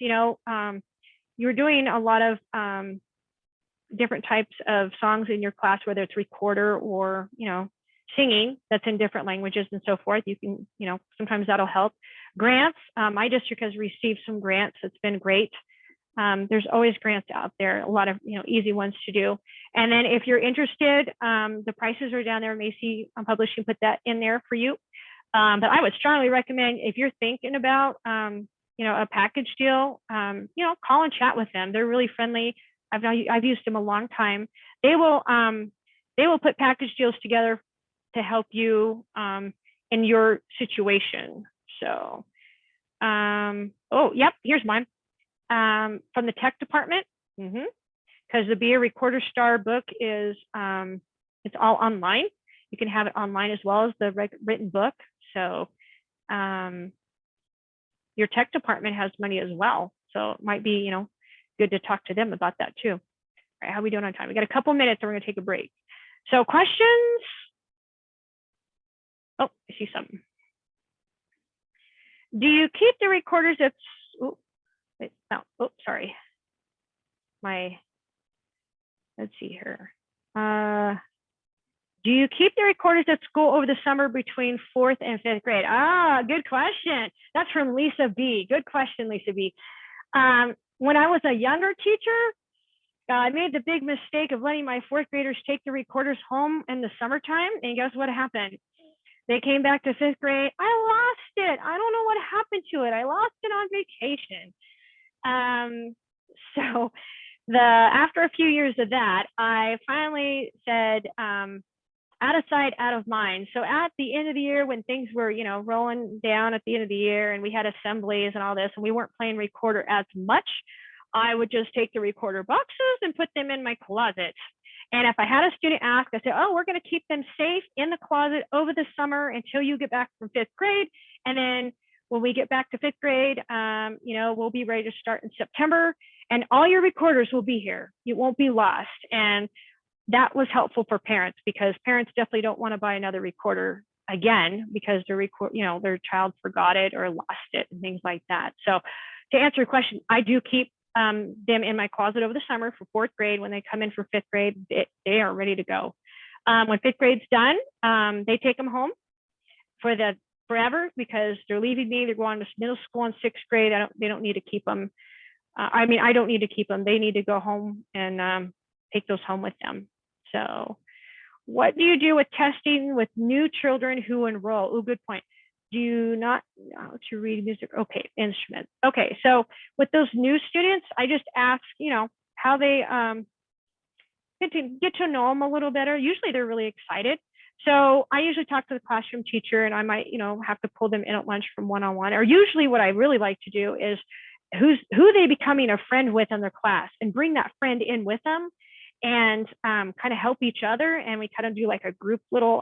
Speaker 2: you're doing a lot of different types of songs in your class, whether it's recorder or, singing that's in different languages and so forth. You can, sometimes that'll help. Grants, my district has received some grants. It's been great. There's always grants out there, a lot of, easy ones to do. And then if you're interested, the prices are down there. Macy Publishing put that in there for you. But I would strongly recommend if you're thinking about, a package deal, call and chat with them. They're really friendly. I've used them a long time. They will put package deals together to help you in your situation. So, yep, here's mine from the tech department. Because the Be a Recorder Star book is it's all online. You can have it online as well as the written book. So your tech department has money as well. So it might be, good to talk to them about that too. All right, how are we doing on time? We got a couple minutes and we're gonna take a break. So questions? Oh, I see something. Do you keep the recorders if, sorry. Let's see here. Do you keep the recorders at school over the summer between 4th and 5th grade? Good question. That's from Lisa B. Good question, Lisa B. When I was a younger teacher, I made the big mistake of letting my 4th graders take the recorders home in the summertime. And guess what happened? They came back to 5th grade. I lost it. I don't know what happened to it. I lost it on vacation. So after a few years of that, I finally said, out of sight, out of mind. So at the end of the year, when things were, rolling down at the end of the year and we had assemblies and all this, and we weren't playing recorder as much, I would just take the recorder boxes and put them in my closet. And if I had a student ask, I said, we're going to keep them safe in the closet over the summer until you get back from 5th grade. And then when we get back to 5th grade, we'll be ready to start in September and all your recorders will be here. You won't be lost. And that was helpful for parents because parents definitely don't want to buy another recorder again because their child forgot it or lost it and things like that. So to answer your question, I do keep them in my closet over the summer for 4th grade. When they come in for 5th grade, they are ready to go. When 5th grade's done, they take them home for forever because they're leaving me. They're going to middle school in 6th grade. They don't need to keep them. I don't need to keep them. They need to go home and take those home with them. So What do you do with testing with new children who enroll? Oh, good point. Do you not know to read music? Okay, instruments. Okay, so with those new students, I just ask, how they get to know them a little better. Usually they're really excited. So I usually talk to the classroom teacher, and I might, have to pull them in at lunch from one-on-one. Or usually what I really like to do is who they becoming a friend with in their class, and bring that friend in with them, and kind of help each other. And we kind of do like a group little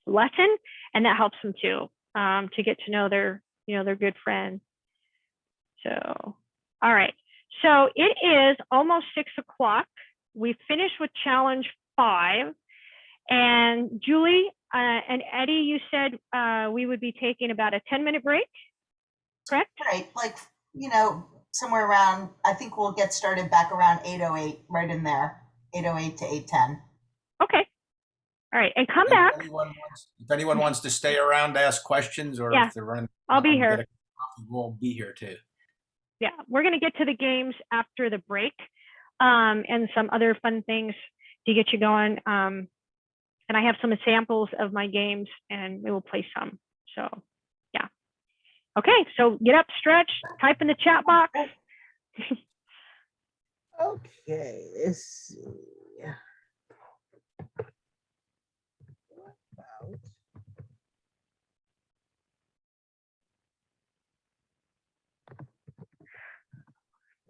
Speaker 2: lesson, and that helps them too, to get to know their good friend. So, all right. So it is almost 6 o'clock. We finished with challenge 5. And Julie and Eddie, you said we would be taking about a 10-minute break, correct?
Speaker 1: Right, like, somewhere around, I think we'll get started back around 8:08, right in there, 8:08 to 8:10.
Speaker 2: Okay. All right, and come back.
Speaker 5: If anyone wants to stay around to ask questions, or
Speaker 2: Yeah,
Speaker 5: if they're running,
Speaker 2: I'll be
Speaker 5: get
Speaker 2: here.
Speaker 5: a coffee, we'll be here too.
Speaker 2: Yeah, we're going to get to the games after the break, and some other fun things to get you going. And I have some samples of my games, and we will play some. So, yeah. Okay, so get up, stretch, type in the chat box.
Speaker 6: Okay, let's see. What about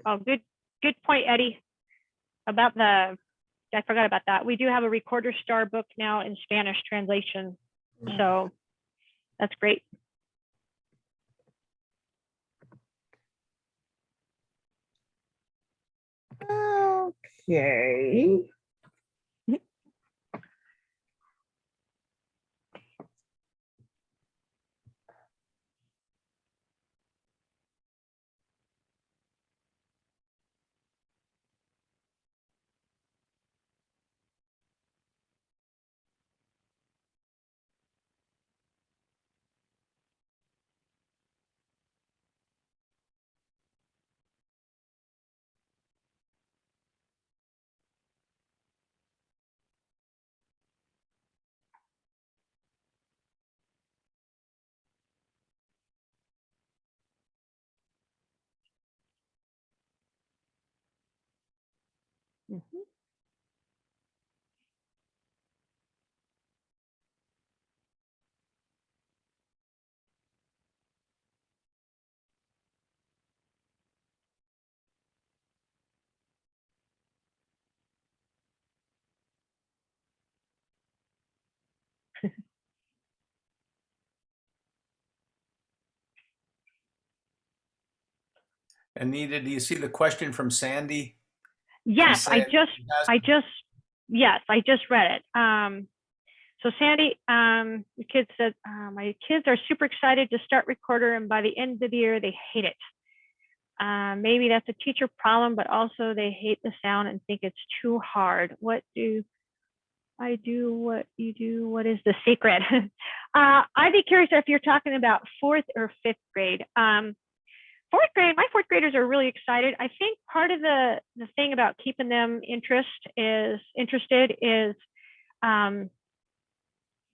Speaker 2: Oh, good point, Eddie, about I forgot about that. We do have a Recorder Star book now in Spanish translation. So that's great.
Speaker 6: okay?
Speaker 2: Mhm.
Speaker 5: Anita, do you see the question from Sandy?
Speaker 2: Yes, I just read it. So Sandy, the kid said, my kids are super excited to start Recorder, and by the end of the year, they hate it. Maybe that's a teacher problem, but also they hate the sound and think it's too hard. What do I do? What you do? What is the secret? I'd be curious if you're talking about 4th or 5th grade. 4th grade, my 4th graders are really excited. I think part of the thing about keeping them interested is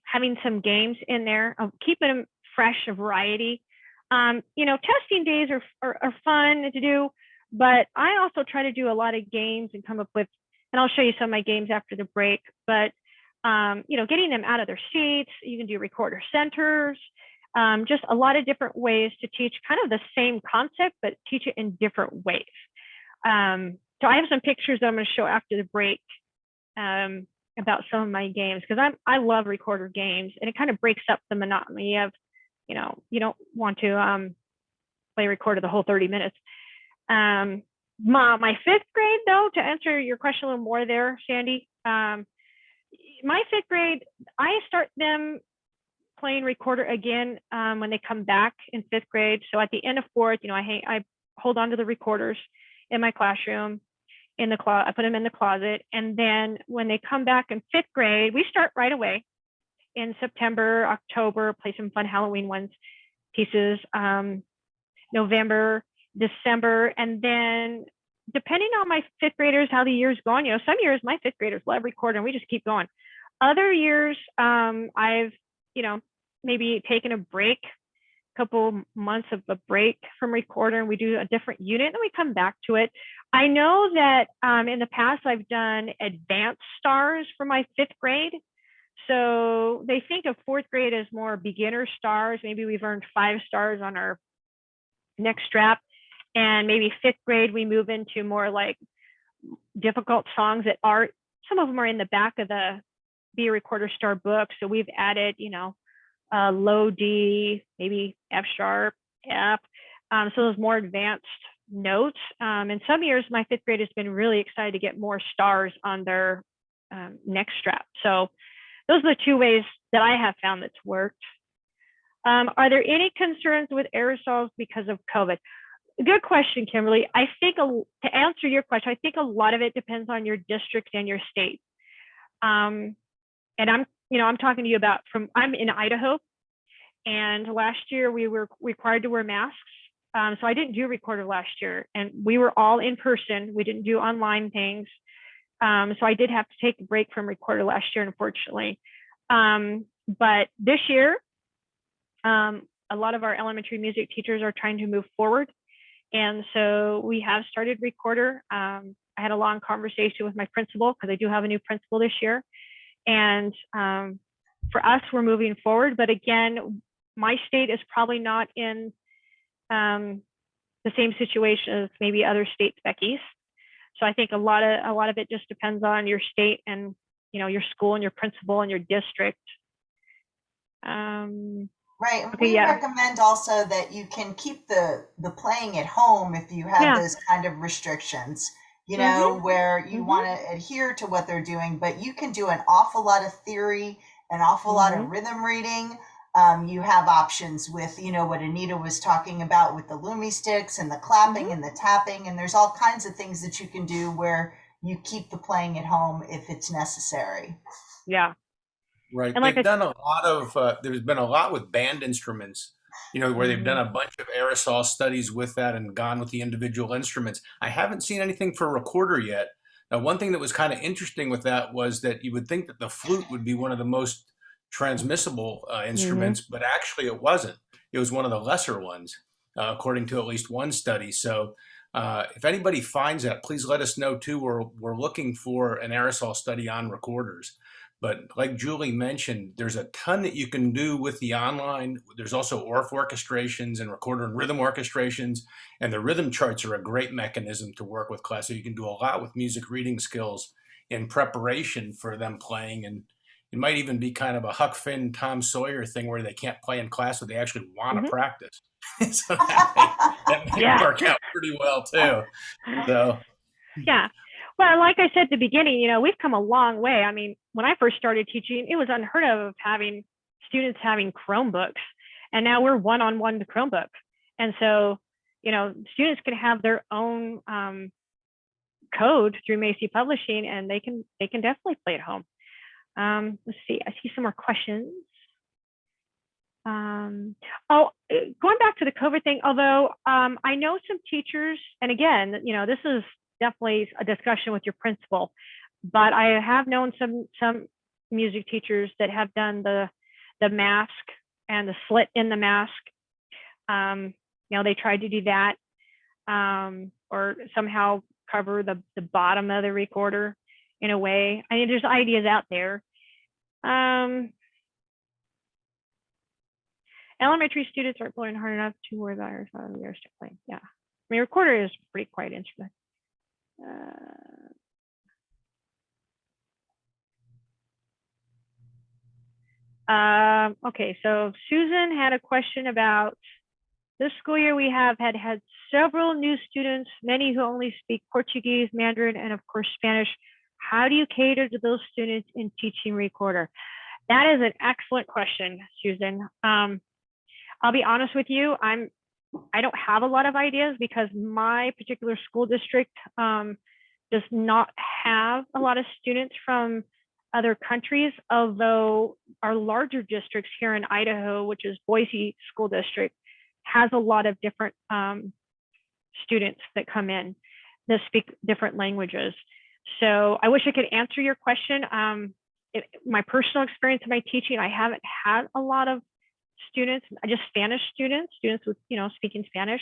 Speaker 2: having some games in there, keeping them fresh, a variety. Testing days are fun to do, but I also try to do a lot of games and come up with, and I'll show you some of my games after the break, but getting them out of their seats. You can do recorder centers, just a lot of different ways to teach kind of the same concept, but teach it in different ways. So I have some pictures that I'm going to show after the break about some of my games, because I love recorder games, and it kind of breaks up the monotony of, you don't want to play recorder the whole 30 minutes. My 5th grade, though, to answer your question a little more there, Sandy, my 5th grade, I start them playing recorder again when they come back in 5th grade. So at the end of 4th, I hold on to the recorders in my classroom. I put them in the closet, and then when they come back in 5th grade, we start right away in September, October, play some fun Halloween pieces, November, December, and then depending on my 5th graders, how the year's going, some years my 5th graders love recording, and we just keep going. Other years, I've, maybe taken a break, couple months of a break from Recorder, and we do a different unit, and then we come back to it. I know that in the past I've done advanced stars for my 5th grade. So they think of 4th grade as more beginner stars. Maybe we've earned 5 stars on our next strap. And maybe 5th grade, we move into more like difficult songs that are, some of them are in the back of the Be a Recorder Star book. So we've added, low D, maybe F sharp, F. So those more advanced notes. In some years, my 5th grade has been really excited to get more stars on their next strap. So those are the 2 ways that I have found that's worked. Are there any concerns with aerosols because of COVID? Good question, Kimberly. I think to answer your question, I think a lot of it depends on your district and your state. And I'm talking to you about I'm in Idaho, and last year we were required to wear masks. So I didn't do Recorder last year, and we were all in person. We didn't do online things. So I did have to take a break from Recorder last year, unfortunately. But this year, a lot of our elementary music teachers are trying to move forward. And so we have started Recorder. I had a long conversation with my principal, because I do have a new principal this year. And for us, we're moving forward. But again, my state is probably not in the same situation as maybe other states, Becky's. So I think a lot of it just depends on your state and your school and your principal and your district.
Speaker 1: Right. And
Speaker 2: Okay,
Speaker 1: we
Speaker 2: yeah.
Speaker 1: recommend also that you can keep the playing at home if you have those kind of restrictions, where you want to adhere to what they're doing, but you can do an awful lot of theory, an awful lot of rhythm reading. You have options with, what Anita was talking about with the Lumi sticks and the clapping and the tapping, and there's all kinds of things that you can do where you keep the playing at home if it's necessary.
Speaker 2: Yeah.
Speaker 5: Right.
Speaker 2: And like
Speaker 5: They've done a lot of, there's been a lot with band instruments, where they've done a bunch of aerosol studies with that and gone with the individual instruments. I haven't seen anything for Recorder yet. Now, one thing that was kind of interesting with that was that you would think that the flute would be one of the most transmissible instruments, but actually it wasn't. It was one of the lesser ones, according to at least one study. So if anybody finds that, please let us know too. We're looking for an aerosol study on Recorders. But like Julie mentioned, there's a ton that you can do with the online. There's also ORF orchestrations and Recorder and rhythm orchestrations. And the rhythm charts are a great mechanism to work with class. So you can do a lot with music reading skills in preparation for them playing. And it might even be kind of a Huck Finn, Tom Sawyer thing where they can't play in class, but they actually want to practice. So that may work out pretty well too. So
Speaker 2: yeah. Well, like I said at the beginning, we've come a long way. I mean, when I first started teaching, it was unheard of having students having Chromebooks, and now we're one-on-one to Chromebook. And so, students can have their own code through Macy Publishing, and they can definitely play at home. Let's see, I see some more questions. Going back to the COVID thing, although I know some teachers, and again, this is definitely a discussion with your principal, but I have known some music teachers that have done the mask and the slit in the mask. They tried to do that, or somehow cover the bottom of the recorder in a way. I mean, there's ideas out there. Elementary students aren't blowing hard enough to wear virus on the air stick playing. Yeah, I mean, Recorder is a pretty quiet instrument. Okay, so Susan had a question about this school year. We have had several new students, many who only speak Portuguese, Mandarin, and of course Spanish. How do you cater to those students in teaching Recorder? That is an excellent question, Susan. I'll be honest with you, I don't have a lot of ideas because my particular school district does not have a lot of students from other countries, although our larger districts here in Idaho, which is Boise School District, has a lot of different students that come in that speak different languages. So I wish I could answer your question. my personal experience in my teaching, I haven't had a lot of students, just Spanish students with, speaking Spanish.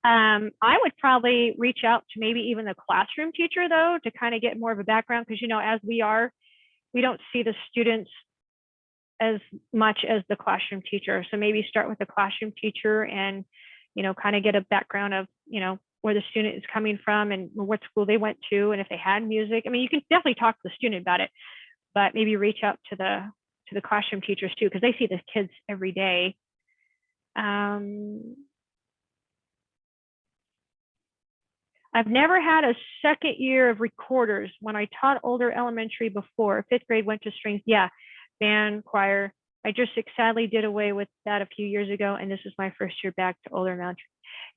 Speaker 2: I would probably reach out to maybe even the classroom teacher though, to kind of get more of a background, because, as we don't see the students as much as the classroom teacher. So maybe start with the classroom teacher and, kind of get a background of, where the student is coming from and what school they went to, and if they had music. I mean, you can definitely talk to the student about it, but maybe reach out to the classroom teachers too, because they see the kids every day. I've never had a second year of recorders. When I taught older elementary before, 5th grade went to strings. Yeah, band, choir. I just sadly did away with that a few years ago, and this is my first year back to older elementary.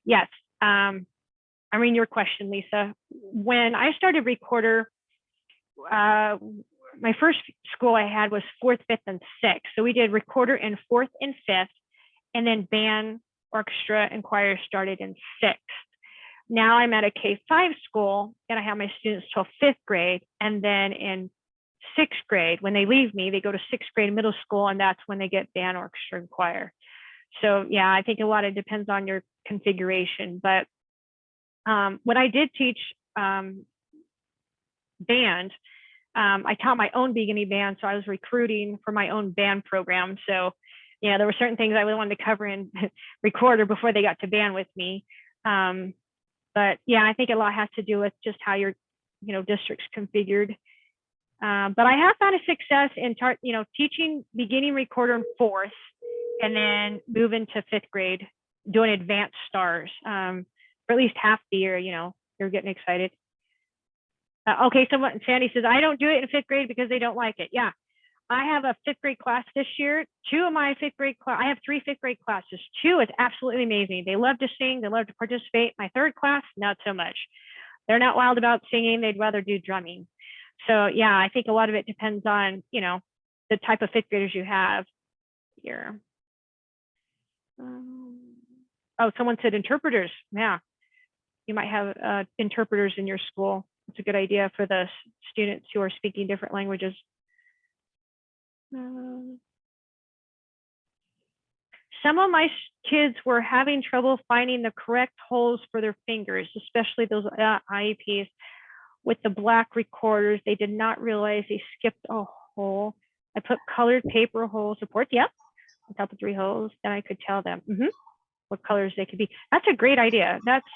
Speaker 2: Yes, I mean, your question, Lisa. When I started recorder, my first school I had was 4th, 5th, and 6th. So we did recorder in 4th and 5th, and then band, orchestra, and choir started in 6th. Now I'm at a K-5 school, and I have my students till 5th grade, and then in 6th grade, when they leave me, they go to 6th grade middle school, and that's when they get band, orchestra, and choir. So yeah, I think a lot of depends on your configuration. But when I did teach band, I taught my own beginning band, so I was recruiting for my own band program. So there were certain things I wanted to cover in recorder before they got to band with me. But yeah, I think a lot has to do with just how your district's configured. But I have found a success in teaching beginning recorder in 4th, and then move into 5th grade doing advanced stars for at least half the year. You're getting excited. Okay, Sandy says, I don't do it in 5th grade because they don't like it. Yeah, I have a 5th grade class this year. 2 of my 5th grade class, I have 3 5th grade classes. 2 is absolutely amazing. They love to sing, they love to participate. My 3rd class, not so much. They're not wild about singing, they'd rather do drumming. So yeah, I think a lot of it depends on, the type of 5th graders you have here. Oh, someone said interpreters. Yeah, you might have interpreters in your school. It's a good idea for the students who are speaking different languages. Some of my kids were having trouble finding the correct holes for their fingers, especially those IEPs with the black recorders. They did not realize they skipped a hole. I put colored paper hole support, yep, on top of 3 holes. Then I could tell them what colors they could be. That's a great idea. That's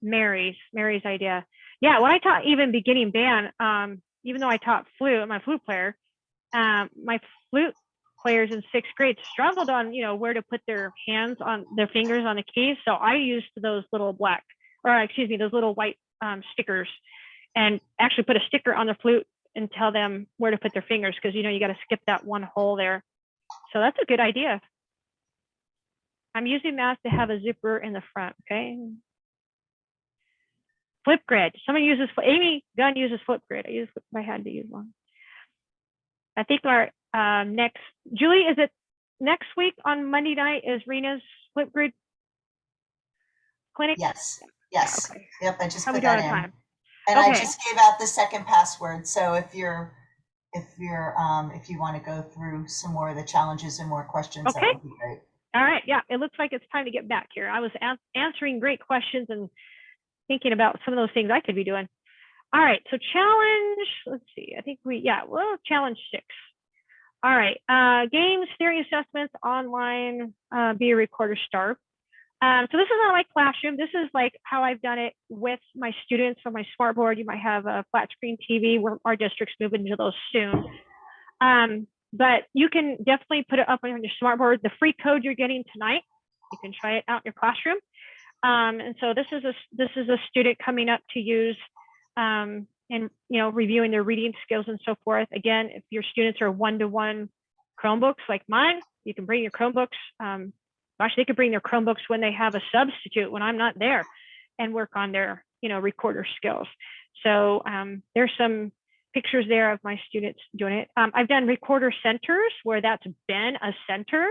Speaker 2: Mary's idea. Yeah, when I taught even beginning band, even though I taught flute, I'm a flute player, my flute players in 6th grade struggled on, where to put their hands on their fingers on the keys. So I used those little those little white stickers, and actually put a sticker on the flute and tell them where to put their fingers, because you got to skip that one hole there. So that's a good idea. I'm using masks to have a zipper in the front. Okay. Flipgrid. Someone uses Amy Gunn uses Flipgrid. I had to use one. I think our next, Julie, is it next week on Monday night is Rena's Flipgrid clinic?
Speaker 1: Yes.
Speaker 2: Okay.
Speaker 1: Yep, I just
Speaker 2: How
Speaker 1: put
Speaker 2: we doing
Speaker 1: that
Speaker 2: on
Speaker 1: in.
Speaker 2: time?
Speaker 1: And
Speaker 2: Okay.
Speaker 1: I just gave out the second password. So if you want to go through some more of the challenges and more questions,
Speaker 2: Okay.
Speaker 1: that would be great.
Speaker 2: All right. Yeah, it looks like it's time to get back here. I was answering great questions and thinking about some of those things I could be doing. All right. So challenge, let's see. I think challenge 6. All right. Games, theory assessments, online, be a recorder star. So this is not like classroom. This is like how I've done it with my students on my smartboard. You might have a flat screen TV where our district's moving into those soon. But you can definitely put it up on your smartboard. The free code you're getting tonight, you can try it out in your classroom. And so this is a student coming up to use and reviewing their reading skills and so forth. Again, if your students are one-to-one Chromebooks like mine, you can bring your Chromebooks. They could bring their Chromebooks when they have a substitute when I'm not there, and work on their recorder skills. So there's some pictures there of my students doing it. I've done recorder centers where that's been a center,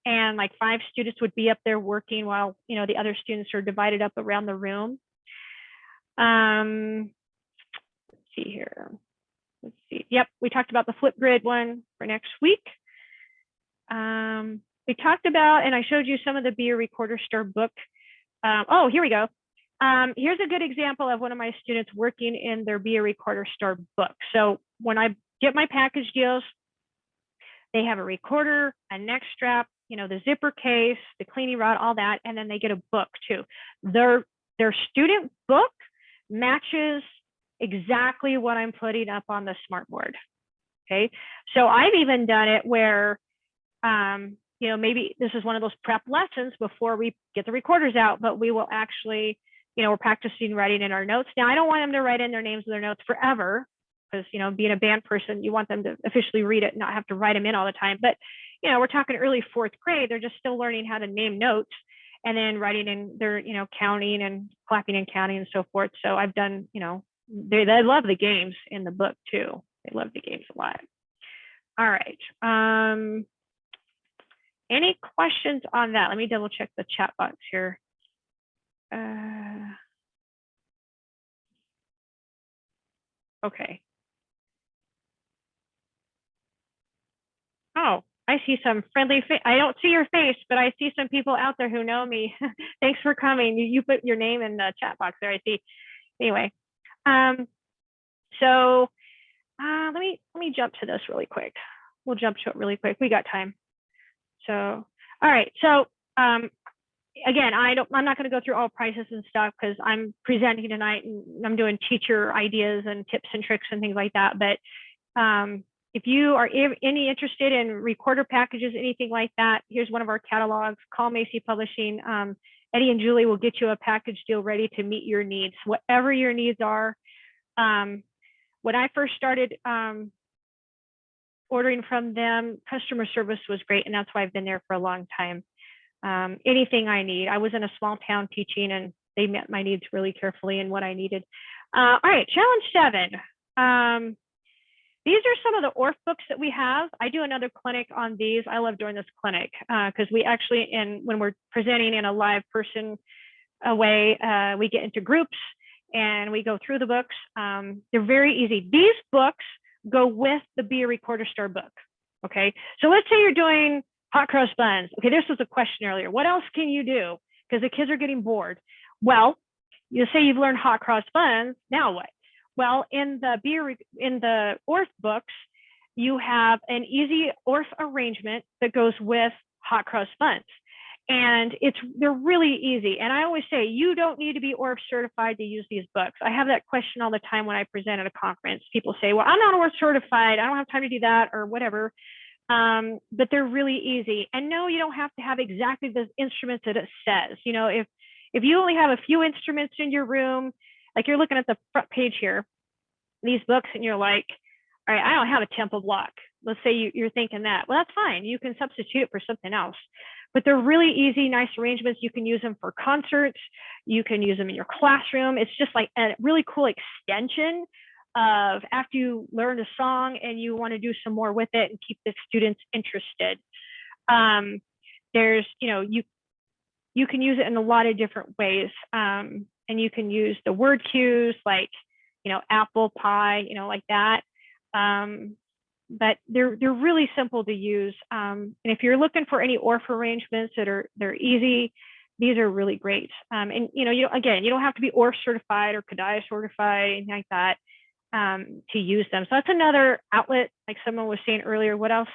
Speaker 2: and like 5 students would be up there working while the other students are divided up around the room. Let's see here. Let's see. Yep, we talked about the Flipgrid one for next week. We talked about, and I showed you some of the Be a Recorder Star book. Oh, here we go. Here's a good example of one of my students working in their Be a Recorder Star book. So when I get my package deals, they have a recorder, a neck strap, you know, the zipper case, the cleaning rod, all that, and then they get a book too. Their student book matches exactly what I'm putting up on the smartboard. Okay, so I've even done it where, you know, maybe this is one of those prep lessons before we get the recorders out, but we will actually, you know, we're practicing writing in our notes. Now, I don't want them to write in their names of their notes forever, because, you know, being a band person, you want them to officially read it, not have to write them in all the time. But, you know, we're talking early 4th grade. They're just still learning how to name notes and then writing in their, you know, counting and clapping and counting and so forth. So I've done, you know, they love the games in the book too. They love the games a lot. All right. Any questions on that? Let me double check the chat box here. Okay. Oh, I see some friendly face. I don't see your face, but I see some people out there who know me. Thanks for coming. You put your name in the chat box there, I see. Anyway, so let me jump to this really quick. We'll jump to it really quick. We got time. So, all right. So again, I'm not going to go through all prices and stuff because I'm presenting tonight and I'm doing teacher ideas and tips and tricks and things like that. But if you are any interested in recorder packages, anything like that, here's one of our catalogs. Call Macy Publishing. Eddie and Julie will get you a package deal ready to meet your needs, whatever your needs are. When I first started ordering from them, customer service was great, and that's why I've been there for a long time. Anything I need. I was in a small town teaching, and they met my needs really carefully and what I needed. All right, challenge 7. These are some of the ORF books that we have. I do another clinic on these. I love doing this clinic because we actually, when we're presenting in a live person way, we get into groups and we go through the books. They're very easy. These books go with the Be a Recorder Star book. Okay, so let's say you're doing hot cross buns. Okay, this was a question earlier. What else can you do? Because the kids are getting bored. Well, you say you've learned hot cross buns. Now what? Well, in the ORF books, you have an easy ORF arrangement that goes with hot cross buns. And they're really easy. And I always say, you don't need to be ORF certified to use these books. I have that question all the time when I present at a conference. People say, well, I'm not ORF certified. I don't have time to do that or whatever. But they're really easy. And no, you don't have to have exactly the instruments that it says. You know, if you only have a few instruments in your room, like you're looking at the front page here, these books, and you're like, all right, I don't have a tempo block. Let's say you're thinking that. Well, that's fine. You can substitute it for something else. But they're really easy, nice arrangements. You can use them for concerts. You can use them in your classroom. It's just like a really cool extension of after you learn a song and you want to do some more with it and keep the students interested. There's, you know, you can use it in a lot of different ways. And you can use the word cues like, you know, apple pie, you know, like that. But they're really simple to use. And if you're looking for any ORF arrangements they're easy, these are really great. And you know, again, you don't have to be ORF certified or Kodály certified, anything like that, to use them. So that's another outlet, like someone was saying earlier. What else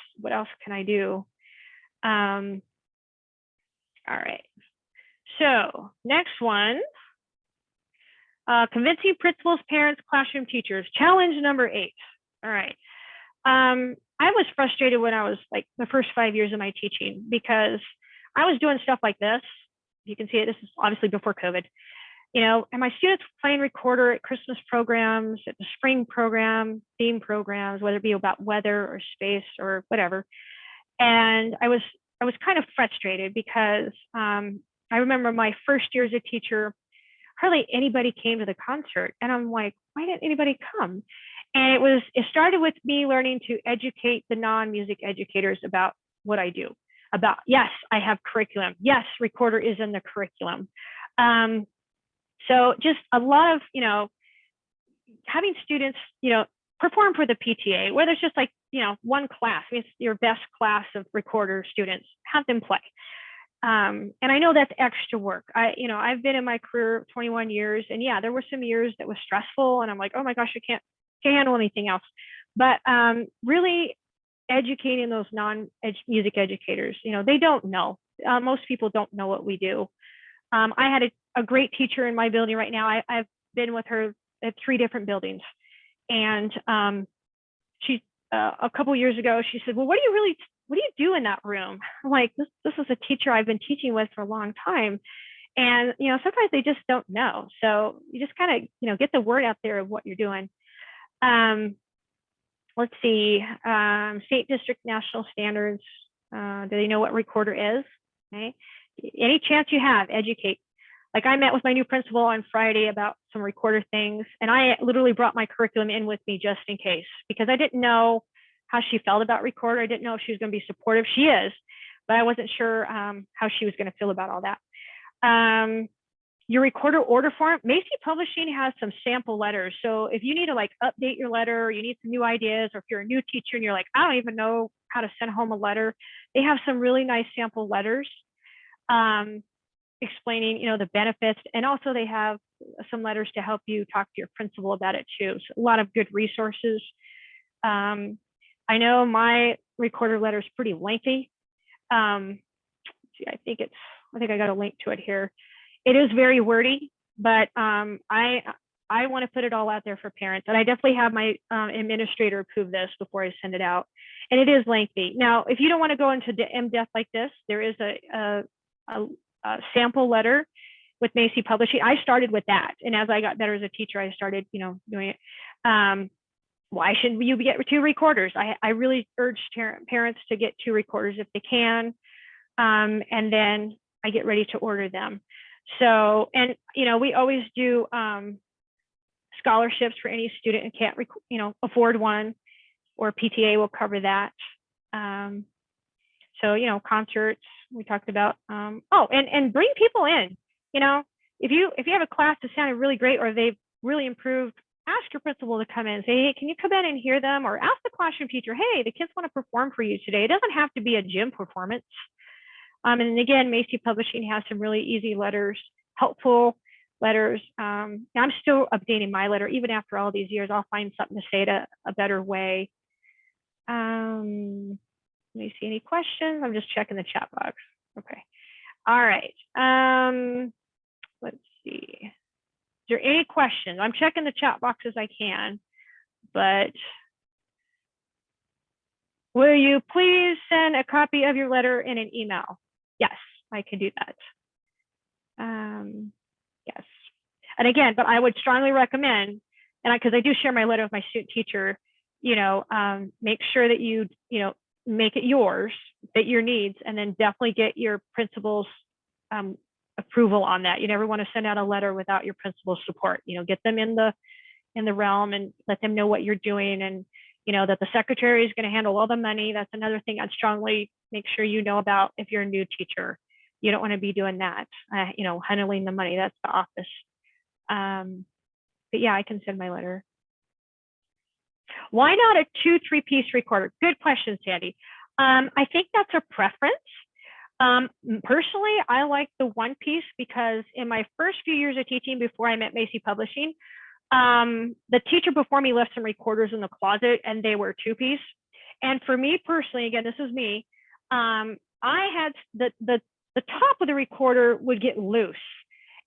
Speaker 2: can I do? All right. So next one. Convincing principals, parents, classroom teachers. Challenge number 8. All right. I was frustrated when I was like the first 5 years of my teaching because I was doing stuff like this. You can see it. This is obviously before COVID. You know, and my students playing recorder at Christmas programs, at the spring program, theme programs, whether it be about weather or space or whatever. And I was kind of frustrated because I remember my first year as a teacher, hardly anybody came to the concert. And I'm like, why didn't anybody come? And it started with me learning to educate the non-music educators about what I do. About, yes, I have curriculum. Yes, recorder is in the curriculum. So just a lot of, you know, having students, you know, perform for the PTA, whether it's just like, one class, I mean, it's your best class of recorder students, have them play. And I know that's extra work. I've been in my career 21 years, and yeah, there were some years that was stressful, and I'm like, oh my gosh, I can't handle anything else. But really educating those non-music educators, they don't know. Most people don't know what we do. I had a great teacher in my building right now. I've been with her at 3 different buildings, and she a couple years ago, she said, well, what do you do in that room? I'm like, this is a teacher I've been teaching with for a long time. And, sometimes they just don't know. So you just kind of, get the word out there of what you're doing. Let's see, state, district, national standards. Do they know what recorder is? Okay. Any chance you have, educate. Like, I met with my new principal on Friday about some recorder things, and I literally brought my curriculum in with me just in case, because I didn't know how she felt about recorder. I didn't know if she was going to be supportive. She is, but I wasn't sure how she was going to feel about all that. Your recorder order form, Macy Publishing has some sample letters. So if you need to update your letter, or you need some new ideas, or if you're a new teacher and you're like, I don't even know how to send home a letter, they have some really nice sample letters explaining, the benefits. And also they have some letters to help you talk to your principal about it too. So a lot of good resources. I know my recorder letter is pretty lengthy. I think I got a link to it here. It is very wordy, but I want to put it all out there for parents, and I definitely have my administrator approve this before I send it out. And it is lengthy. Now, if you don't want to go into in-depth like this, there is a sample letter with Macy Publishing. I started with that, and as I got better as a teacher, I started, doing it. Why shouldn't you get 2 recorders? I really urge parents to get 2 recorders if they can, and then I get ready to order them. So, and we always do scholarships for any student who can't afford one, or PTA will cover that. So, concerts we talked about. And bring people in. If you have a class that sounded really great, or they've really improved, ask your principal to come in and say, hey, can you come in and hear them? Or ask the classroom teacher, hey, the kids want to perform for you today. It doesn't have to be a gym performance. And again, Macy Publishing has some really easy letters, helpful letters. I'm still updating my letter. Even after all these years, I'll find something to say it a better way. Let me see any questions. I'm just checking the chat box. Okay. All right. Let's see. Is there any questions? I'm checking the chat box as I can, but will you please send a copy of your letter in an email? Yes, I can do that. Yes. And again, but I would strongly recommend, and because I do share my letter with my student teacher, make sure that you make it yours, fit your needs, and then definitely get your principal's approval on that. You never want to send out a letter without your principal's support. Get them in the realm and let them know what you're doing, and that the secretary is going to handle all the money. That's another thing I'd strongly make sure you know about if you're a new teacher. You don't want to be doing that, handling the money. That's the office. But yeah, I can send my letter. Why not a 2 3-piece recorder? Good question, Sandy. I think that's a preference. Personally, I like the 1-piece because in my first few years of teaching before I met Macy Publishing, the teacher before me left some recorders in the closet and they were 2-piece. And for me personally, again, this is me, I had the top of the recorder would get loose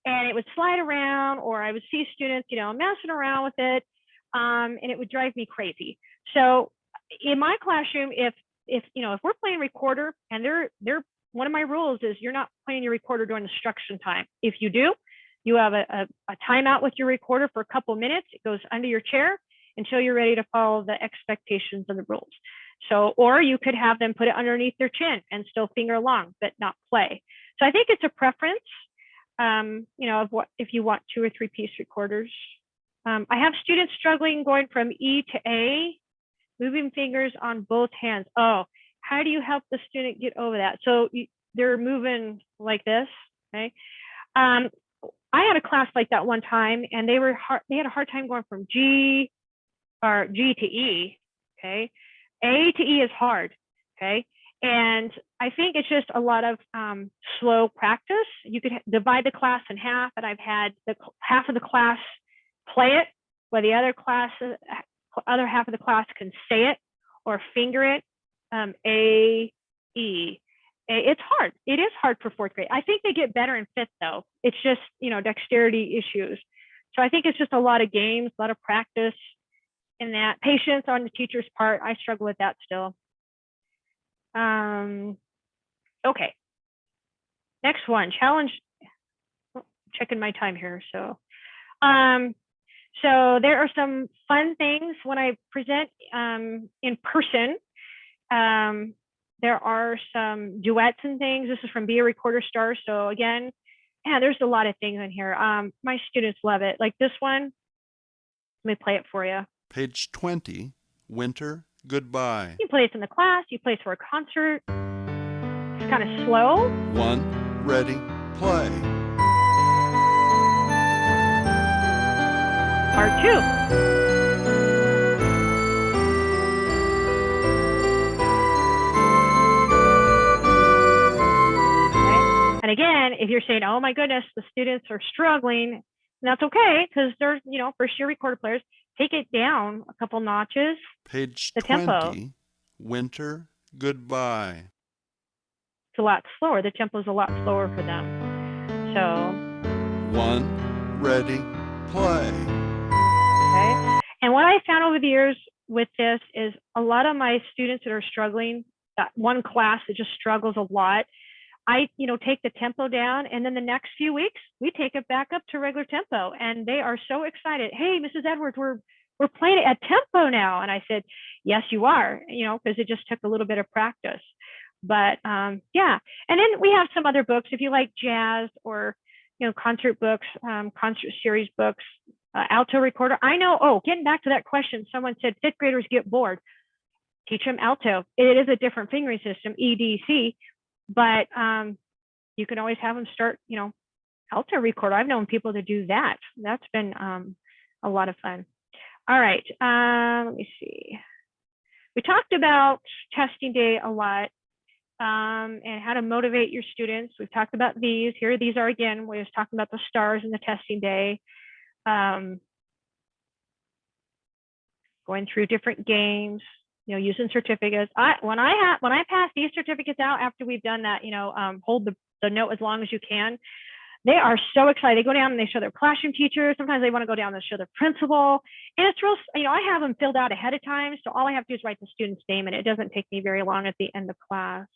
Speaker 2: and it would slide around, or I would see students, messing around with it, and it would drive me crazy. So in my classroom, if we're playing recorder, and they're one of my rules is you're not playing your recorder during instruction time. If you do, you have a timeout with your recorder for a couple minutes. It goes under your chair until you're ready to follow the expectations and the rules. So, or you could have them put it underneath their chin and still finger along, but not play. So I think it's a preference, of what, if you want 2 or 3-piece recorders. I have students struggling going from E to A, moving fingers on both hands. Oh, how do you help the student get over that? So they're moving like this, okay? I had a class like that one time, and they had a hard time going from G or G to E, okay? A to E is hard, okay? And I think it's just a lot of slow practice. You could divide the class in half, and I've had half of the class play it, while the other half of the class can say it or finger it. A, E. It's hard. It is hard for fourth grade. I think they get better in fifth, though. It's just, dexterity issues. So I think it's just a lot of games, a lot of practice in that. Patience on the teacher's part. I struggle with that still. Okay. Next one, challenge. Checking my time here. So there are some fun things when I present in person. There are some duets and things. This is from Be a Recorder Star. So again, yeah, there's a lot of things in here. My students love it. Like this one. Let me play it for you.
Speaker 4: Page 20, Winter Goodbye.
Speaker 2: You play it in the class. You play it for a concert. It's kind of slow.
Speaker 4: 1, ready, play.
Speaker 2: Part 2. And again, if you're saying, oh my goodness, the students are struggling, that's okay, because they're, first year recorder players. Take it down a couple notches.
Speaker 4: Page
Speaker 2: the
Speaker 4: 20,
Speaker 2: tempo.
Speaker 4: Winter Goodbye.
Speaker 2: It's a lot slower. The tempo is a lot slower for them. So
Speaker 4: 1, ready, play.
Speaker 2: Okay. And what I found over the years with this is a lot of my students that are struggling, that one class that just struggles a lot, I, take the tempo down, and then the next few weeks we take it back up to regular tempo, and they are so excited. Hey, Mrs. Edwards, we're playing it at tempo now. And I said, yes, you are, because it just took a little bit of practice. But yeah. And then we have some other books if you like jazz or, concert books, concert series books, alto recorder. I know. Getting back to that question, someone said fifth graders get bored. Teach them alto. It is a different fingering system, EDC. But you can always have them start, alto recorder. I've known people to do that. That's been a lot of fun. All right, let me see. We talked about testing day a lot and how to motivate your students. We've talked about these. Here, these are again, we was talking about the stars and the testing day. Going through different games. Using certificates. When I pass these certificates out after we've done that, hold the note as long as you can. They are so excited. They go down and they show their classroom teacher. Sometimes they want to go down and show their principal. And it's real, I have them filled out ahead of time. So all I have to do is write the student's name, and it doesn't take me very long at the end of class.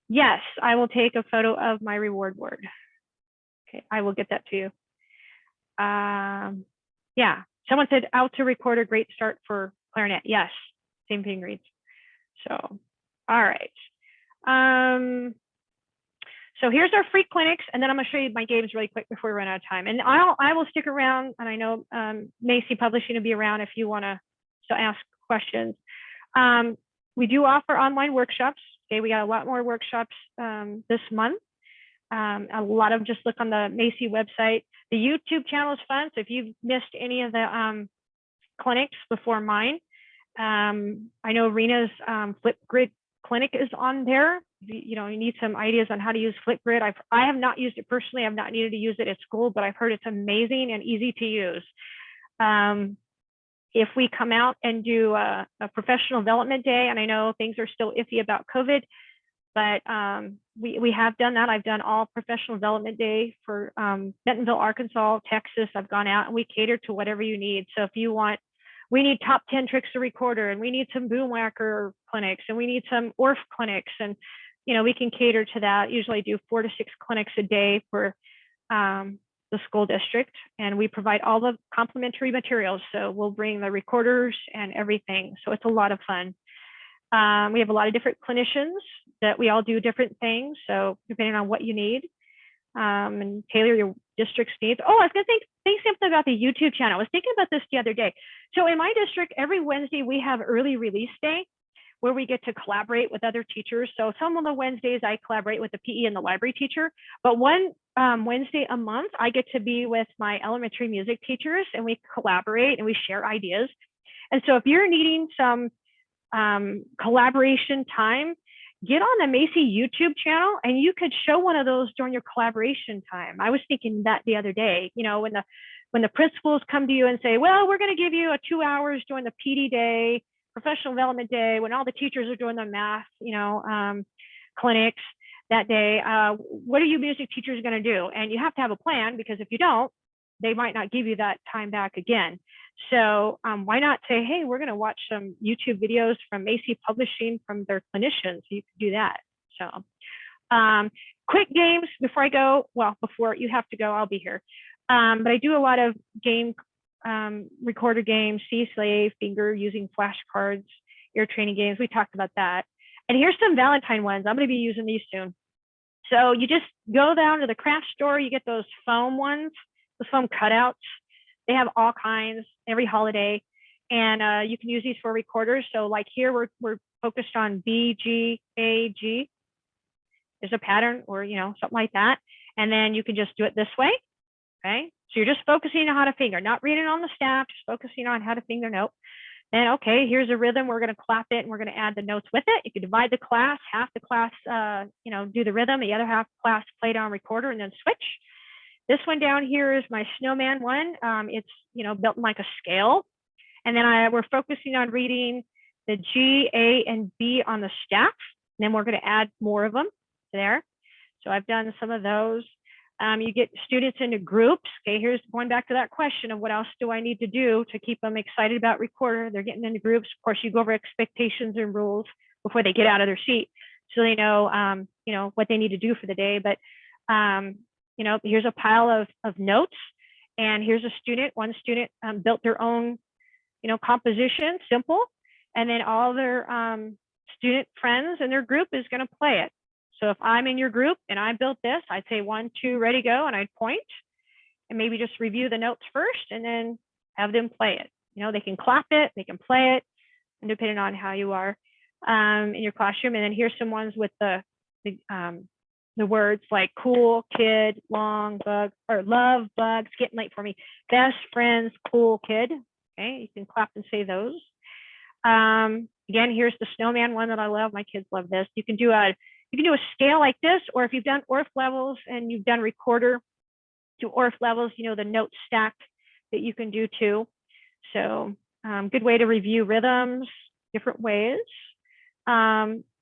Speaker 2: Yes, I will take a photo of my reward board. Okay, I will get that to you. Yeah, someone said alto recorder, great start for clarinet. Yes, same thing reads. So, all right. So here's our free clinics, and then I'm going to show you my games really quick before we run out of time. And I will stick around, and I know Macy Publishing will be around if you want to ask questions. We do offer online workshops. Okay, we got a lot more workshops this month. A lot of them, just look on the Macy website. The YouTube channel is fun. So if you've missed any of the clinics before mine, I know Rena's Flipgrid clinic is on there. You need some ideas on how to use Flipgrid. I have not used it personally. I've not needed to use it at school, but I've heard it's amazing and easy to use. If we come out and do a professional development day, and I know things are still iffy about COVID, but we have done that. I've done all professional development day for Bentonville, Arkansas, Texas. I've gone out and we cater to whatever you need. So if you want, we need top 10 tricks to recorder, and we need some boom whacker clinics, and we need some ORF clinics, and we can cater to that. Usually do 4 to 6 clinics a day for the school district, and we provide all the complimentary materials. So we'll bring the recorders and everything. So it's a lot of fun. We have a lot of different clinicians that we all do different things. So depending on what you need, and tailor your district's needs. Oh, I was going to think something about the YouTube channel. I was thinking about this the other day. So in my district, every Wednesday we have early release day, where we get to collaborate with other teachers. So some of the Wednesdays I collaborate with the PE and the library teacher, but one Wednesday a month, I get to be with my elementary music teachers and we collaborate and we share ideas. And so if you're needing some collaboration time, get on the Macy YouTube channel and you could show one of those during your collaboration time. I was thinking that the other day, you know, when the principals come to you and say, well, we're going to give you 2 hours during the PD day, professional development day, when all the teachers are doing the math, you know, clinics that day, what are you music teachers going to do? And you have to have a plan, because if you don't, they might not give you that time back again. So why not say, hey, we're going to watch some YouTube videos from Macy Publishing from their clinicians. You can do that. So quick games before I go. Well, before you have to go, I'll be here. But I do a lot of game recorder games, C-Slave, Finger, using flashcards, ear training games. We talked about that. And here's some Valentine ones. I'm going to be using these soon. So you just go down to the craft store. You get those foam ones, the foam cutouts. They have all kinds every holiday, and you can use these for recorders. So like here, we're focused on B, G, A, G. There's a pattern, or you know, something like that, and then you can just do it this way. Okay, so you're just focusing on how to finger, not reading on the staff, just focusing on how to finger note. Then okay, here's a rhythm. We're going to clap it, and we're going to add the notes with it. You can divide the class, half the class, you know, do the rhythm, the other half class play it on recorder, and then switch. This one down here is my snowman one. It's, you know, built like a scale. And then we're focusing on reading the G, A, and B on the staff. And then we're going to add more of them there. So I've done some of those. You get students into groups. Okay, here's going back to that question of what else do I need to do to keep them excited about recorder. They're getting into groups. Of course, you go over expectations and rules before they get out of their seat, so they know, you know, what they need to do for the day. But you know, here's a pile of notes, and here's a student. One student built their own, you know, composition, simple, and then all their student friends in their group is going to play it. So if I'm in your group and I built this, I'd say 1, 2, ready, go, and I'd point, and maybe just review the notes first, and then have them play it. You know, they can clap it, they can play it, and depending on how you are in your classroom. And then here's some ones with the words like cool, kid, long, bug, or love, bugs, getting late for me, best friends, cool, kid. Okay, you can clap and say those. Again, here's the snowman one that I love. My kids love this. You can do a scale like this, or if you've done ORF levels and you've done recorder to ORF levels, you know, the note stack that you can do too. So good way to review rhythms, different ways.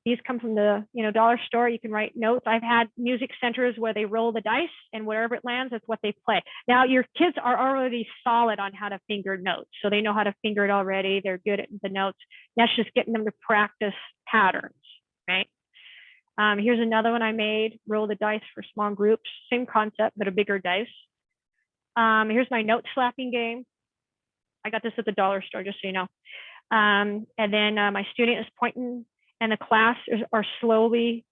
Speaker 2: These come from the, you know, dollar store. You can write notes. I've had music centers where they roll the dice, and wherever it lands, that's what they play. Now your kids are already solid on how to finger notes, so they know how to finger it already. They're good at the notes. That's just getting them to practice patterns, right? Here's another one I made, roll the dice for small groups, same concept, but a bigger dice. Here's my note slapping game. I got this at the dollar store, just so you know. And then my student is pointing, and the class are slowly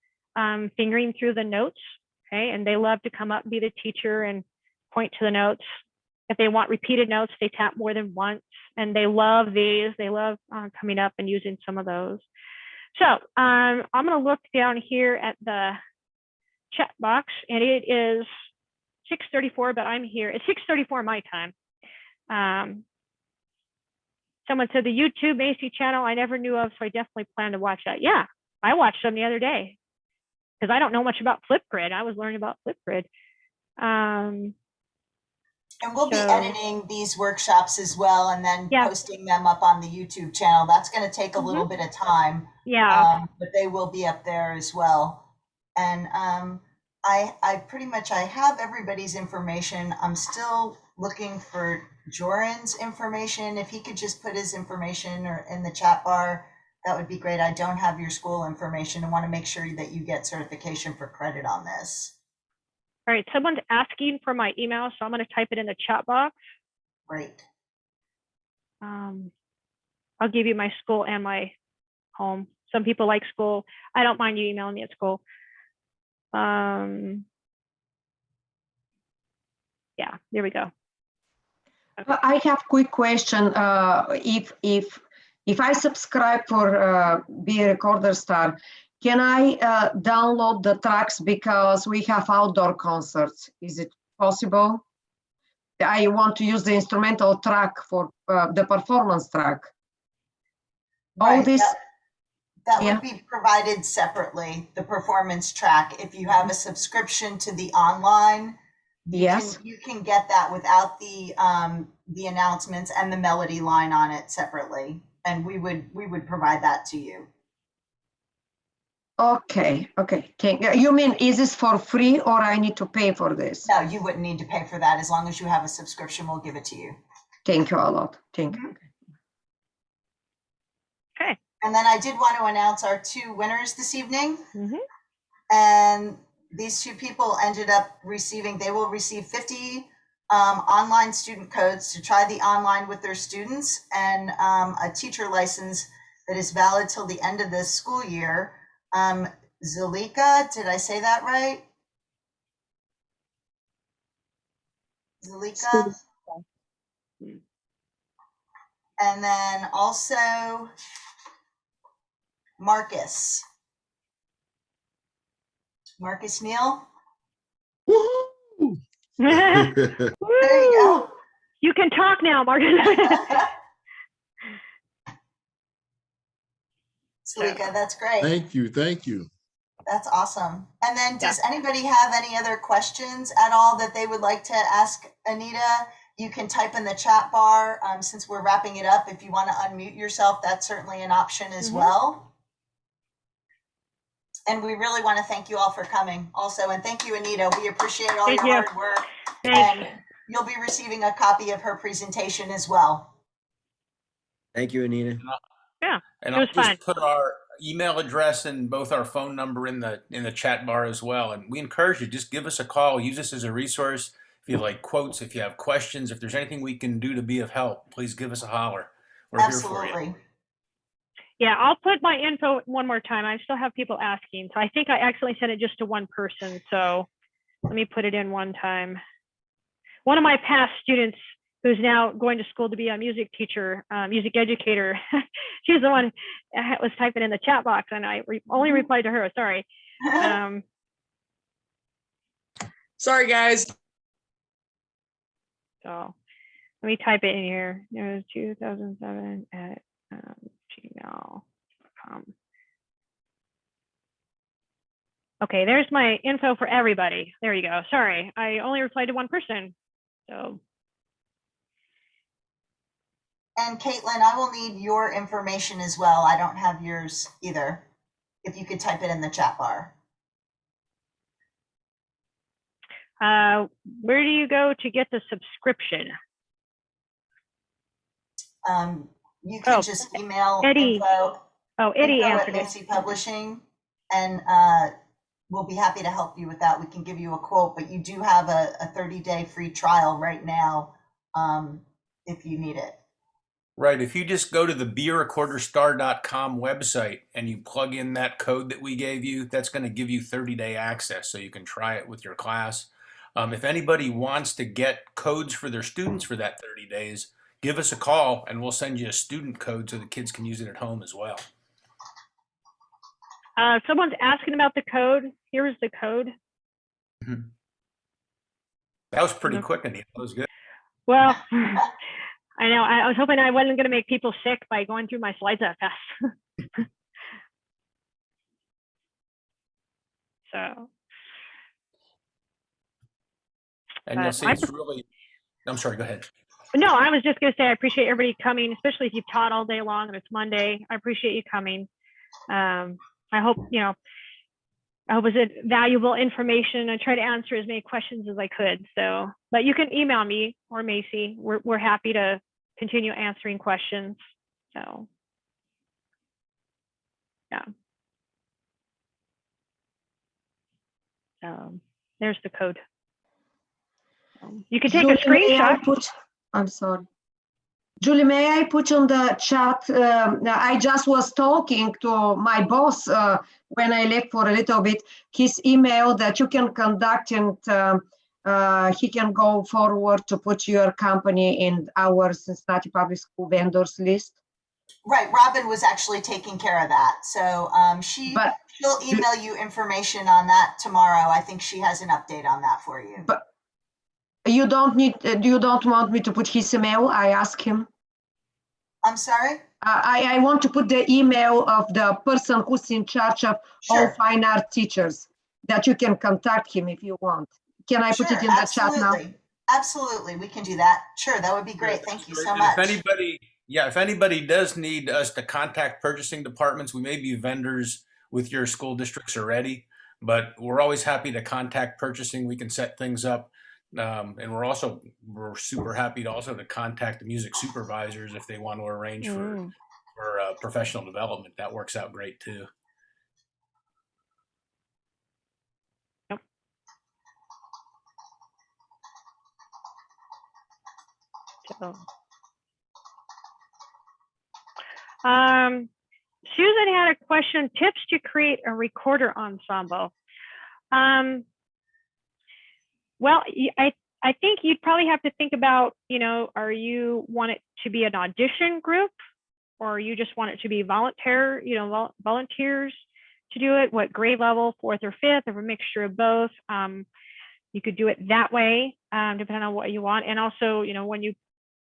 Speaker 2: fingering through the notes, okay? And they love to come up and be the teacher and point to the notes. If they want repeated notes, they tap more than once, and they love these. They love coming up and using some of those. So I'm gonna look down here at the chat box, and it is 6:34, but I'm here. It's 6:34 my time. Someone said the YouTube Macy channel I never knew of, so I definitely plan to watch that. Yeah, I watched them the other day because I don't know much about Flipgrid. I was learning about Flipgrid.
Speaker 1: And we'll be editing these workshops as well, and then posting them up on the YouTube channel. That's going to take a little bit of time.
Speaker 2: Yeah.
Speaker 1: But they will be up there as well. And I pretty much, I have everybody's information. I'm still looking for Joran's information. If he could just put his information or in the chat bar, that would be great. I don't have your school information and want to make sure that you get certification for credit on this.
Speaker 2: All right, someone's asking for my email, so I'm going to type it in the chat box.
Speaker 1: Great.
Speaker 2: I'll give you my school and my home. Some people like school. I don't mind you emailing me at school. Yeah, there we go.
Speaker 7: Okay. I have quick question. If if I subscribe for Be a Recorder Star, can I download the tracks because we have outdoor concerts? Is it possible? I want to use the instrumental track for the performance track. All
Speaker 1: Right,
Speaker 7: this,
Speaker 1: that
Speaker 7: yeah.
Speaker 1: would be provided separately, the performance track. If you have a subscription to the online,
Speaker 7: yes.
Speaker 1: you can get that without the announcements and the melody line on it separately, and we would provide that to you.
Speaker 7: Okay, okay. Thank you. You mean, is this for free or I need to pay for this?
Speaker 1: No, you wouldn't need to pay for that. As long as you have a subscription, we'll give it to you.
Speaker 7: Thank you a lot. Thank you.
Speaker 2: Okay.
Speaker 1: And then I did want to announce our 2 winners this evening.
Speaker 2: Mhm.
Speaker 1: And these 2 people ended up receiving, they will receive 50 online student codes to try the online with their students, and a teacher license that is valid till the end of this school year. Zalika, did I say that right? Zalika. And then also Marcus Neal.
Speaker 6: Woohoo!
Speaker 1: There you go.
Speaker 2: You can talk now, Marcus.
Speaker 1: Zalika, that's great.
Speaker 6: Thank you. Thank you.
Speaker 1: That's awesome. And then does anybody have any other questions at all that they would like to ask Anita? You can type in the chat bar. Since we're wrapping it up, if you want to unmute yourself, that's certainly an option as well. And we really want to thank you all for coming also. And thank you, Anita. We appreciate all
Speaker 2: Thank
Speaker 1: your
Speaker 2: you.
Speaker 1: hard work.
Speaker 2: Thanks.
Speaker 1: And you'll be receiving a copy of her presentation as well.
Speaker 8: Thank you, Anita.
Speaker 2: Yeah,
Speaker 5: And
Speaker 2: it
Speaker 5: I'll
Speaker 2: was
Speaker 5: just
Speaker 2: fun.
Speaker 5: put our email address and both our phone number in the chat bar as well. And we encourage you, just give us a call. Use this as a resource. If you like quotes, if you have questions, if there's anything we can do to be of help, please give us a holler. We're here for you.
Speaker 1: Absolutely.
Speaker 2: Yeah, I'll put my info one more time. I still have people asking. So I think I accidentally sent it just to one person. So let me put it in one time. One of my past students who's now going to school to be a music teacher, music educator, she's the one that was typing in the chat box, and I only replied to her. Sorry.
Speaker 9: Sorry, guys.
Speaker 2: So let me type it in here. It was 2007 at gmail.com. Okay, there's my info for everybody. There you go. Sorry, I only replied to one person. So.
Speaker 1: And Caitlin, I will need your information as well. I don't have yours either. If you could type it in the chat bar.
Speaker 2: Where do you go to get the subscription?
Speaker 1: You can just email
Speaker 2: Eddie.
Speaker 1: info,
Speaker 2: Eddie
Speaker 1: info at
Speaker 2: answered it.
Speaker 1: Macy Publishing, and we'll be happy to help you with that. We can give you a quote, but you do have a 30-day free trial right now if you need it.
Speaker 5: Right. If you just go to the bearecorderstar.com website and you plug in that code that we gave you, that's going to give you 30-day access so you can try it with your class. If anybody wants to get codes for their students for that 30 days, give us a call and we'll send you a student code so the kids can use it at home as well.
Speaker 2: Someone's asking about the code. Here's the code.
Speaker 5: That was pretty quick, Anita. That was good.
Speaker 2: Well, I know. I was hoping I wasn't going to make people sick by going through my slides that fast. So.
Speaker 5: And you'll see it's really, I'm sorry, go ahead.
Speaker 2: No, I was just going to say I appreciate everybody coming, especially if you've taught all day long and it's Monday. I appreciate you coming. I hope, I hope it's valuable information. I try to answer as many questions as I could. So, but you can email me or Macy. We're happy to continue answering questions. So, yeah. There's the code. You can take a screenshot.
Speaker 7: I'm sorry. Julie, may I put on the chat? I just was talking to my boss when I left for a little bit. His email that you can conduct and he can go forward to put your company in our Cincinnati Public School vendors list.
Speaker 1: Right, Robin was actually taking care of that. So
Speaker 7: But
Speaker 1: she'll email you information on that tomorrow. I think she has an update on that for you.
Speaker 7: but you don't need, you don't want me to put his email? I ask him.
Speaker 1: I'm sorry?
Speaker 7: I want to put the email of the person who's in charge of all
Speaker 1: Sure.
Speaker 7: fine art teachers, that you can contact him if you want. Can I put
Speaker 1: Sure,
Speaker 7: it in the chat now?
Speaker 1: absolutely. Absolutely, we can do that. Sure, that would be great. Thank you so
Speaker 5: And
Speaker 1: much.
Speaker 5: if anybody does need us to contact purchasing departments, we may be vendors with your school districts already, but we're always happy to contact purchasing. We can set things up. And we're super happy to also to contact the music supervisors if they want to arrange for professional development. That works out great too.
Speaker 2: So, Susan had a question, tips to create a recorder ensemble. Well, I think you'd probably have to think about, are you want it to be an audition group, or you just want it to be volunteers to do it? What grade level, 4th or 5th, or a mixture of both? You could do it that way, depending on what you want. And also, when you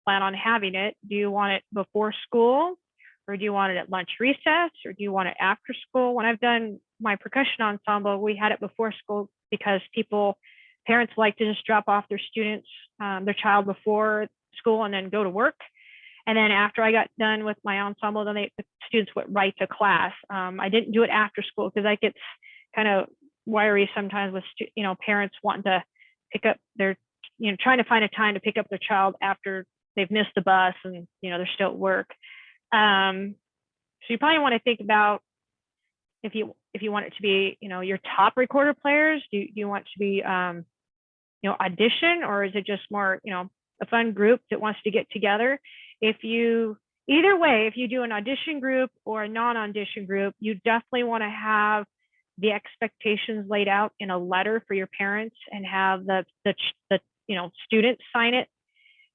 Speaker 2: plan on having it, do you want it before school, or do you want it at lunch recess, or do you want it after school? When I've done my percussion ensemble, we had it before school because parents like to just drop off their child before school and then go to work. And then after I got done with my ensemble, then the students went right to class. I didn't do it after school because that gets kind of wiry sometimes with parents wanting to pick up their, trying to find a time to pick up their child after they've missed the bus and they're still at work. So you probably want to think about if you want it to be your top recorder players. Do you want it to be audition, or is it just more a fun group that wants to get together? Either way, if you do an audition group or a non-audition group, you definitely want to have the expectations laid out in a letter for your parents and have the students sign it,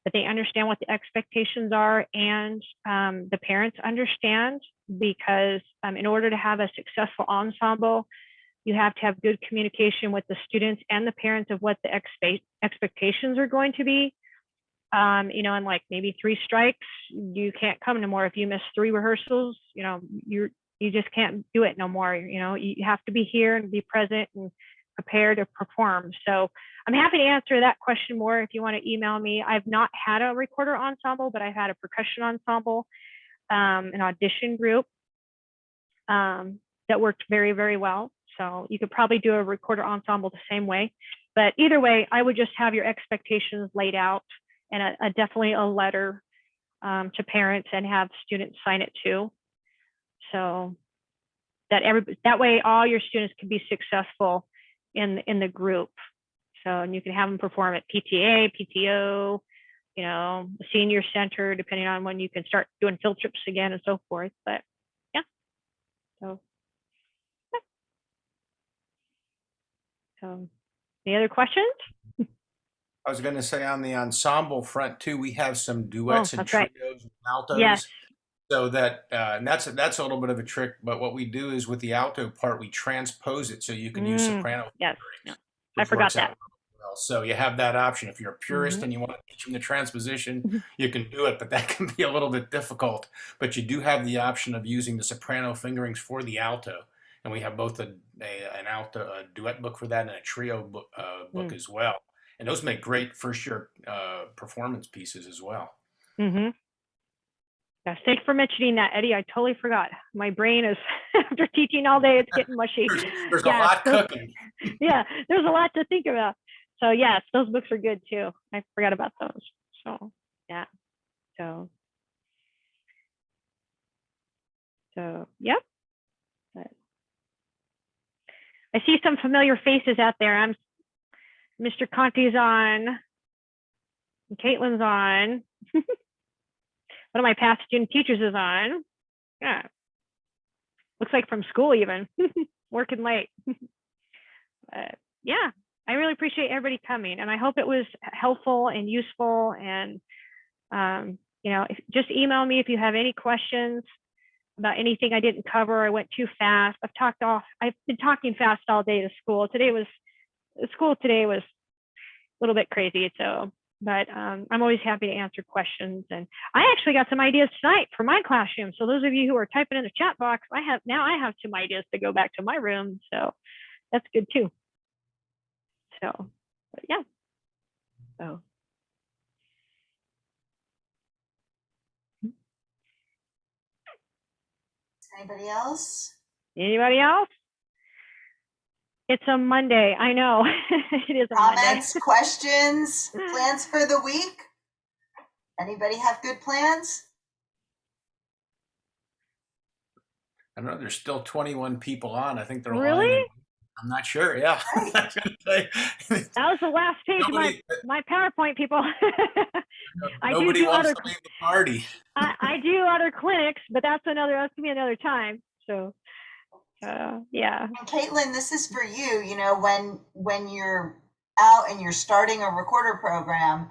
Speaker 2: that they understand what the expectations are, and the parents understand, because in order to have a successful ensemble, you have to have good communication with the students and the parents of what the expectations are going to be. And like maybe 3 strikes, you can't come no more. If you miss 3 rehearsals, you just can't do it no more. You have to be here and be present and prepare to perform. So I'm happy to answer that question more if you want to email me. I've not had a recorder ensemble, but I've had a percussion ensemble, an audition group that worked very, very well. So you could probably do a recorder ensemble the same way. But either way, I would just have your expectations laid out, and definitely a letter to parents, and have students sign it too. So that way all your students can be successful in the group. So, and you can have them perform at PTA, PTO, senior center, depending on when you can start doing field trips again and so forth. But yeah, so any other questions?
Speaker 5: I was going to say on the ensemble front too, we have some duets and trios and altos.
Speaker 2: Yes.
Speaker 5: So that and that's a little bit of a trick, but what we do is with the alto part, we transpose it so you can use soprano.
Speaker 2: Yes, I forgot that.
Speaker 5: Well, so you have that option. If you're a purist and you want to teach them the transposition, you can do it, but that can be a little bit difficult. But you do have the option of using the soprano fingerings for the alto, and we have both an alto, a duet book for that, and a trio book as well. And those make great first-year performance pieces as well.
Speaker 2: Yes, thanks for mentioning that, Eddie. I totally forgot. My brain is, after teaching all day, it's getting mushy.
Speaker 5: There's a lot cooking.
Speaker 2: Yeah, there's a lot to think about. So yes, those books are good too. I forgot about those. So yeah. So yep. But I see some familiar faces out there. Mr. Conti's on. And Caitlin's on. One of my past student teachers is on. Yeah. Looks like from school even. Working late. Yeah, I really appreciate everybody coming, and I hope it was helpful and useful, and just email me if you have any questions about anything I didn't cover. I went too fast. I've been talking fast all day to school. School today was a little bit crazy. But I'm always happy to answer questions. And I actually got some ideas tonight for my classroom. So those of you who are typing in the chat box, I have some ideas to go back to my room. So that's good too. So, but yeah. So.
Speaker 1: Anybody else?
Speaker 2: Anybody else? It's a Monday. I know. It is a
Speaker 1: Comments,
Speaker 2: Monday.
Speaker 1: questions, plans for the week? Anybody have good plans?
Speaker 5: I don't know. There's still 21 people on. I think they're
Speaker 2: Really?
Speaker 5: lying. I'm not sure. Yeah.
Speaker 2: That was the last page of my PowerPoint, people.
Speaker 5: Nobody wants to leave the party.
Speaker 2: I do other clinics, but that's gonna be another time. So, yeah.
Speaker 1: And Caitlin, this is for you. When you're out and you're starting a recorder program,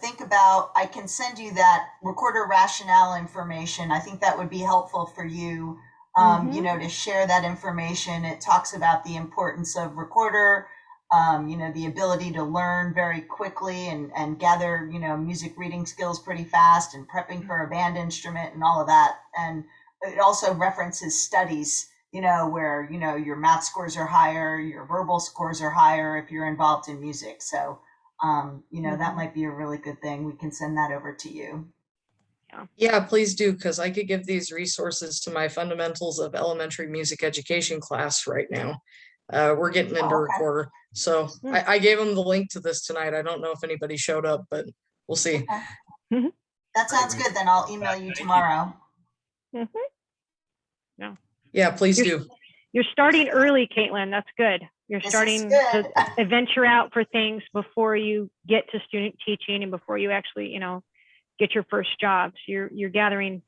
Speaker 1: think about, I can send you that recorder rationale information. I think that would be helpful for you. To share that information. It talks about the importance of recorder, the ability to learn very quickly and gather, music reading skills pretty fast and prepping for a band instrument and all of that. And it also references studies, where, your math scores are higher, your verbal scores are higher if you're involved in music. So, that might be a really good thing. We can send that over to you.
Speaker 9: Yeah, please do, because I could give these resources to my fundamentals of elementary music education class right now. We're getting into recorder. So I gave them the link to this tonight. I don't know if anybody showed up, but we'll see.
Speaker 1: Okay. That sounds good. Then I'll email you tomorrow.
Speaker 9: Yeah, please do.
Speaker 2: You're starting early, Caitlin. That's good. You're starting to venture out for things before you get to student teaching and before you actually, get your first jobs. You're gathering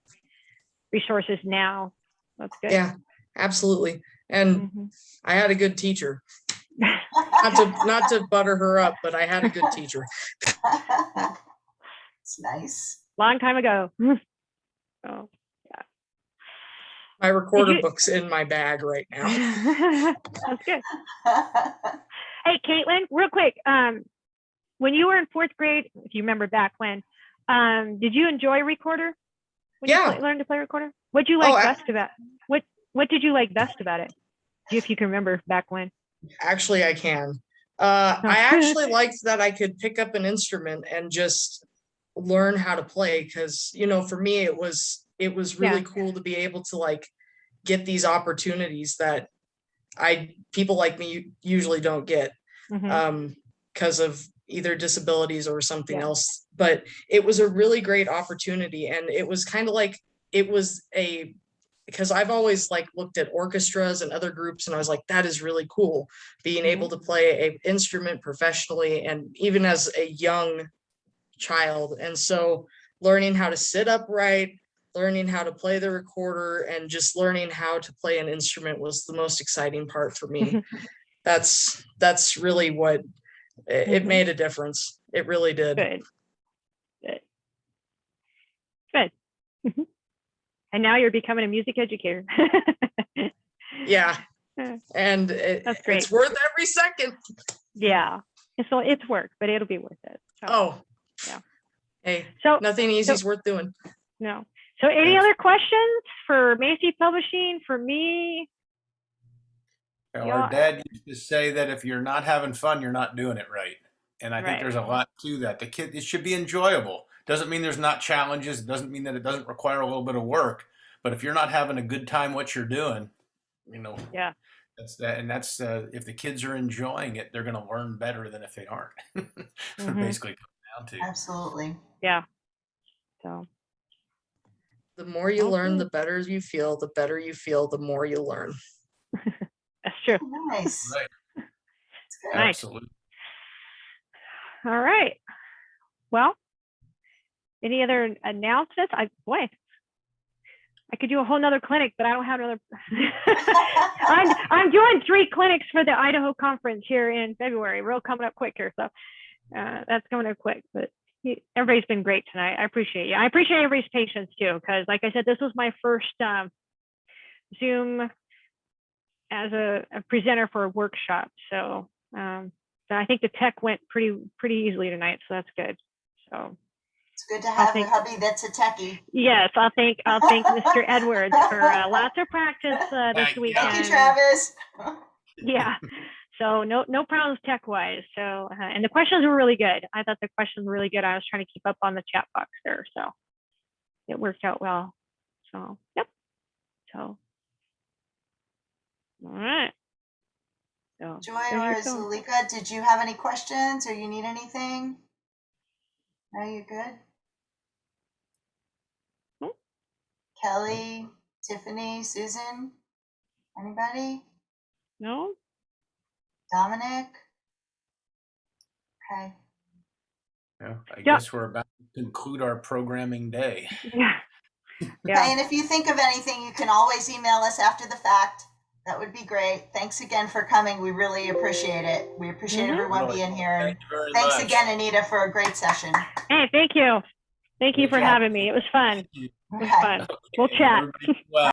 Speaker 2: resources now. That's good.
Speaker 9: Yeah, absolutely. And I had a good teacher. not to butter her up, but I had a good teacher.
Speaker 1: It's nice.
Speaker 2: Long time ago. Oh, yeah.
Speaker 9: My recorder book's in my bag right now.
Speaker 2: That's good. Hey, Caitlin, real quick. When you were in 4th grade, if you remember back when, did you enjoy recorder? When you learned to play recorder? What did you like best about it? What did you like best about it? If you can remember back when. Actually,
Speaker 9: I can. I actually liked that I could pick up an instrument and just learn how to play, because for me it was really cool to be able to get these opportunities that people like me usually don't get because of either disabilities or something else. But it was a really great opportunity, and it was kind of because I've always looked at orchestras and other groups, and I was like, that is really cool, being able to play an instrument professionally and even as a young child. And so learning how to sit upright, learning how to play the recorder, and just learning how to play an instrument was the most exciting part for me. That's really what it made a difference. It really did. Good. And now you're becoming a music educator. Yeah. And that's great. It's worth every second. Yeah. So it's work, but it'll be worth it. So, yeah. Hey, so nothing easy is worth doing. No. So any other questions for Macy Publishing, for me?
Speaker 5: Our dad used to say that if you're not having fun, you're not doing it right. And I think there's a lot to that. It should be enjoyable. Doesn't mean there's not challenges. It doesn't mean that it doesn't require a little bit of work. But if you're not having a good time, what you're doing, that's that. And that's if the kids are enjoying it, they're going to learn better than if they aren't. So basically, comes down to.
Speaker 1: Absolutely.
Speaker 2: Yeah. So
Speaker 9: the more you learn, the better you feel. The better you feel, the more you learn.
Speaker 2: That's true.
Speaker 1: Nice.
Speaker 5: Right.
Speaker 2: Nice.
Speaker 5: Absolutely.
Speaker 2: All right. Well, any other announcements? I could do a whole nother clinic, but I don't have another. I'm doing 3 clinics for the Idaho conference here in February. Real coming up quick here, so that's coming up quick. But everybody's been great tonight. I appreciate you. I appreciate everybody's patience too, because like I said, this was my first Zoom as a presenter for a workshop. So I think the tech went pretty easily tonight, so that's good. So
Speaker 1: It's good to have a hubby that's a techie.
Speaker 2: yes, I'll thank Mr. Edwards for lots of practice this weekend.
Speaker 1: Thank you, Travis.
Speaker 2: Yeah. So no problems tech wise. So and the questions were really good. I thought the questions were really good. I was trying to keep up on the chat box there, so it worked out well. So yep. So all right. So
Speaker 1: Joy
Speaker 2: there
Speaker 1: or
Speaker 2: you go.
Speaker 1: Zulika, did you have any questions or you need anything? No, you're good.
Speaker 2: Nope.
Speaker 1: Kelly, Tiffany, Susan, anybody?
Speaker 2: No.
Speaker 1: Dominic? Okay.
Speaker 5: Yeah, I guess we're about to conclude our programming day.
Speaker 2: Yeah.
Speaker 1: Okay,
Speaker 2: Yeah.
Speaker 1: and if you think of anything, you can always email us after the fact. That would be great. Thanks again for coming. We really appreciate it. We appreciate everyone
Speaker 5: Really,
Speaker 1: being here. And
Speaker 5: Thank you very
Speaker 1: thanks
Speaker 5: much.
Speaker 1: again, Anita, for a great session.
Speaker 2: Hey, thank you. Thank you
Speaker 5: Good
Speaker 2: for
Speaker 5: job.
Speaker 2: having me. It was fun. It was
Speaker 1: Okay.
Speaker 2: fun. We'll chat.
Speaker 5: Everybody, well.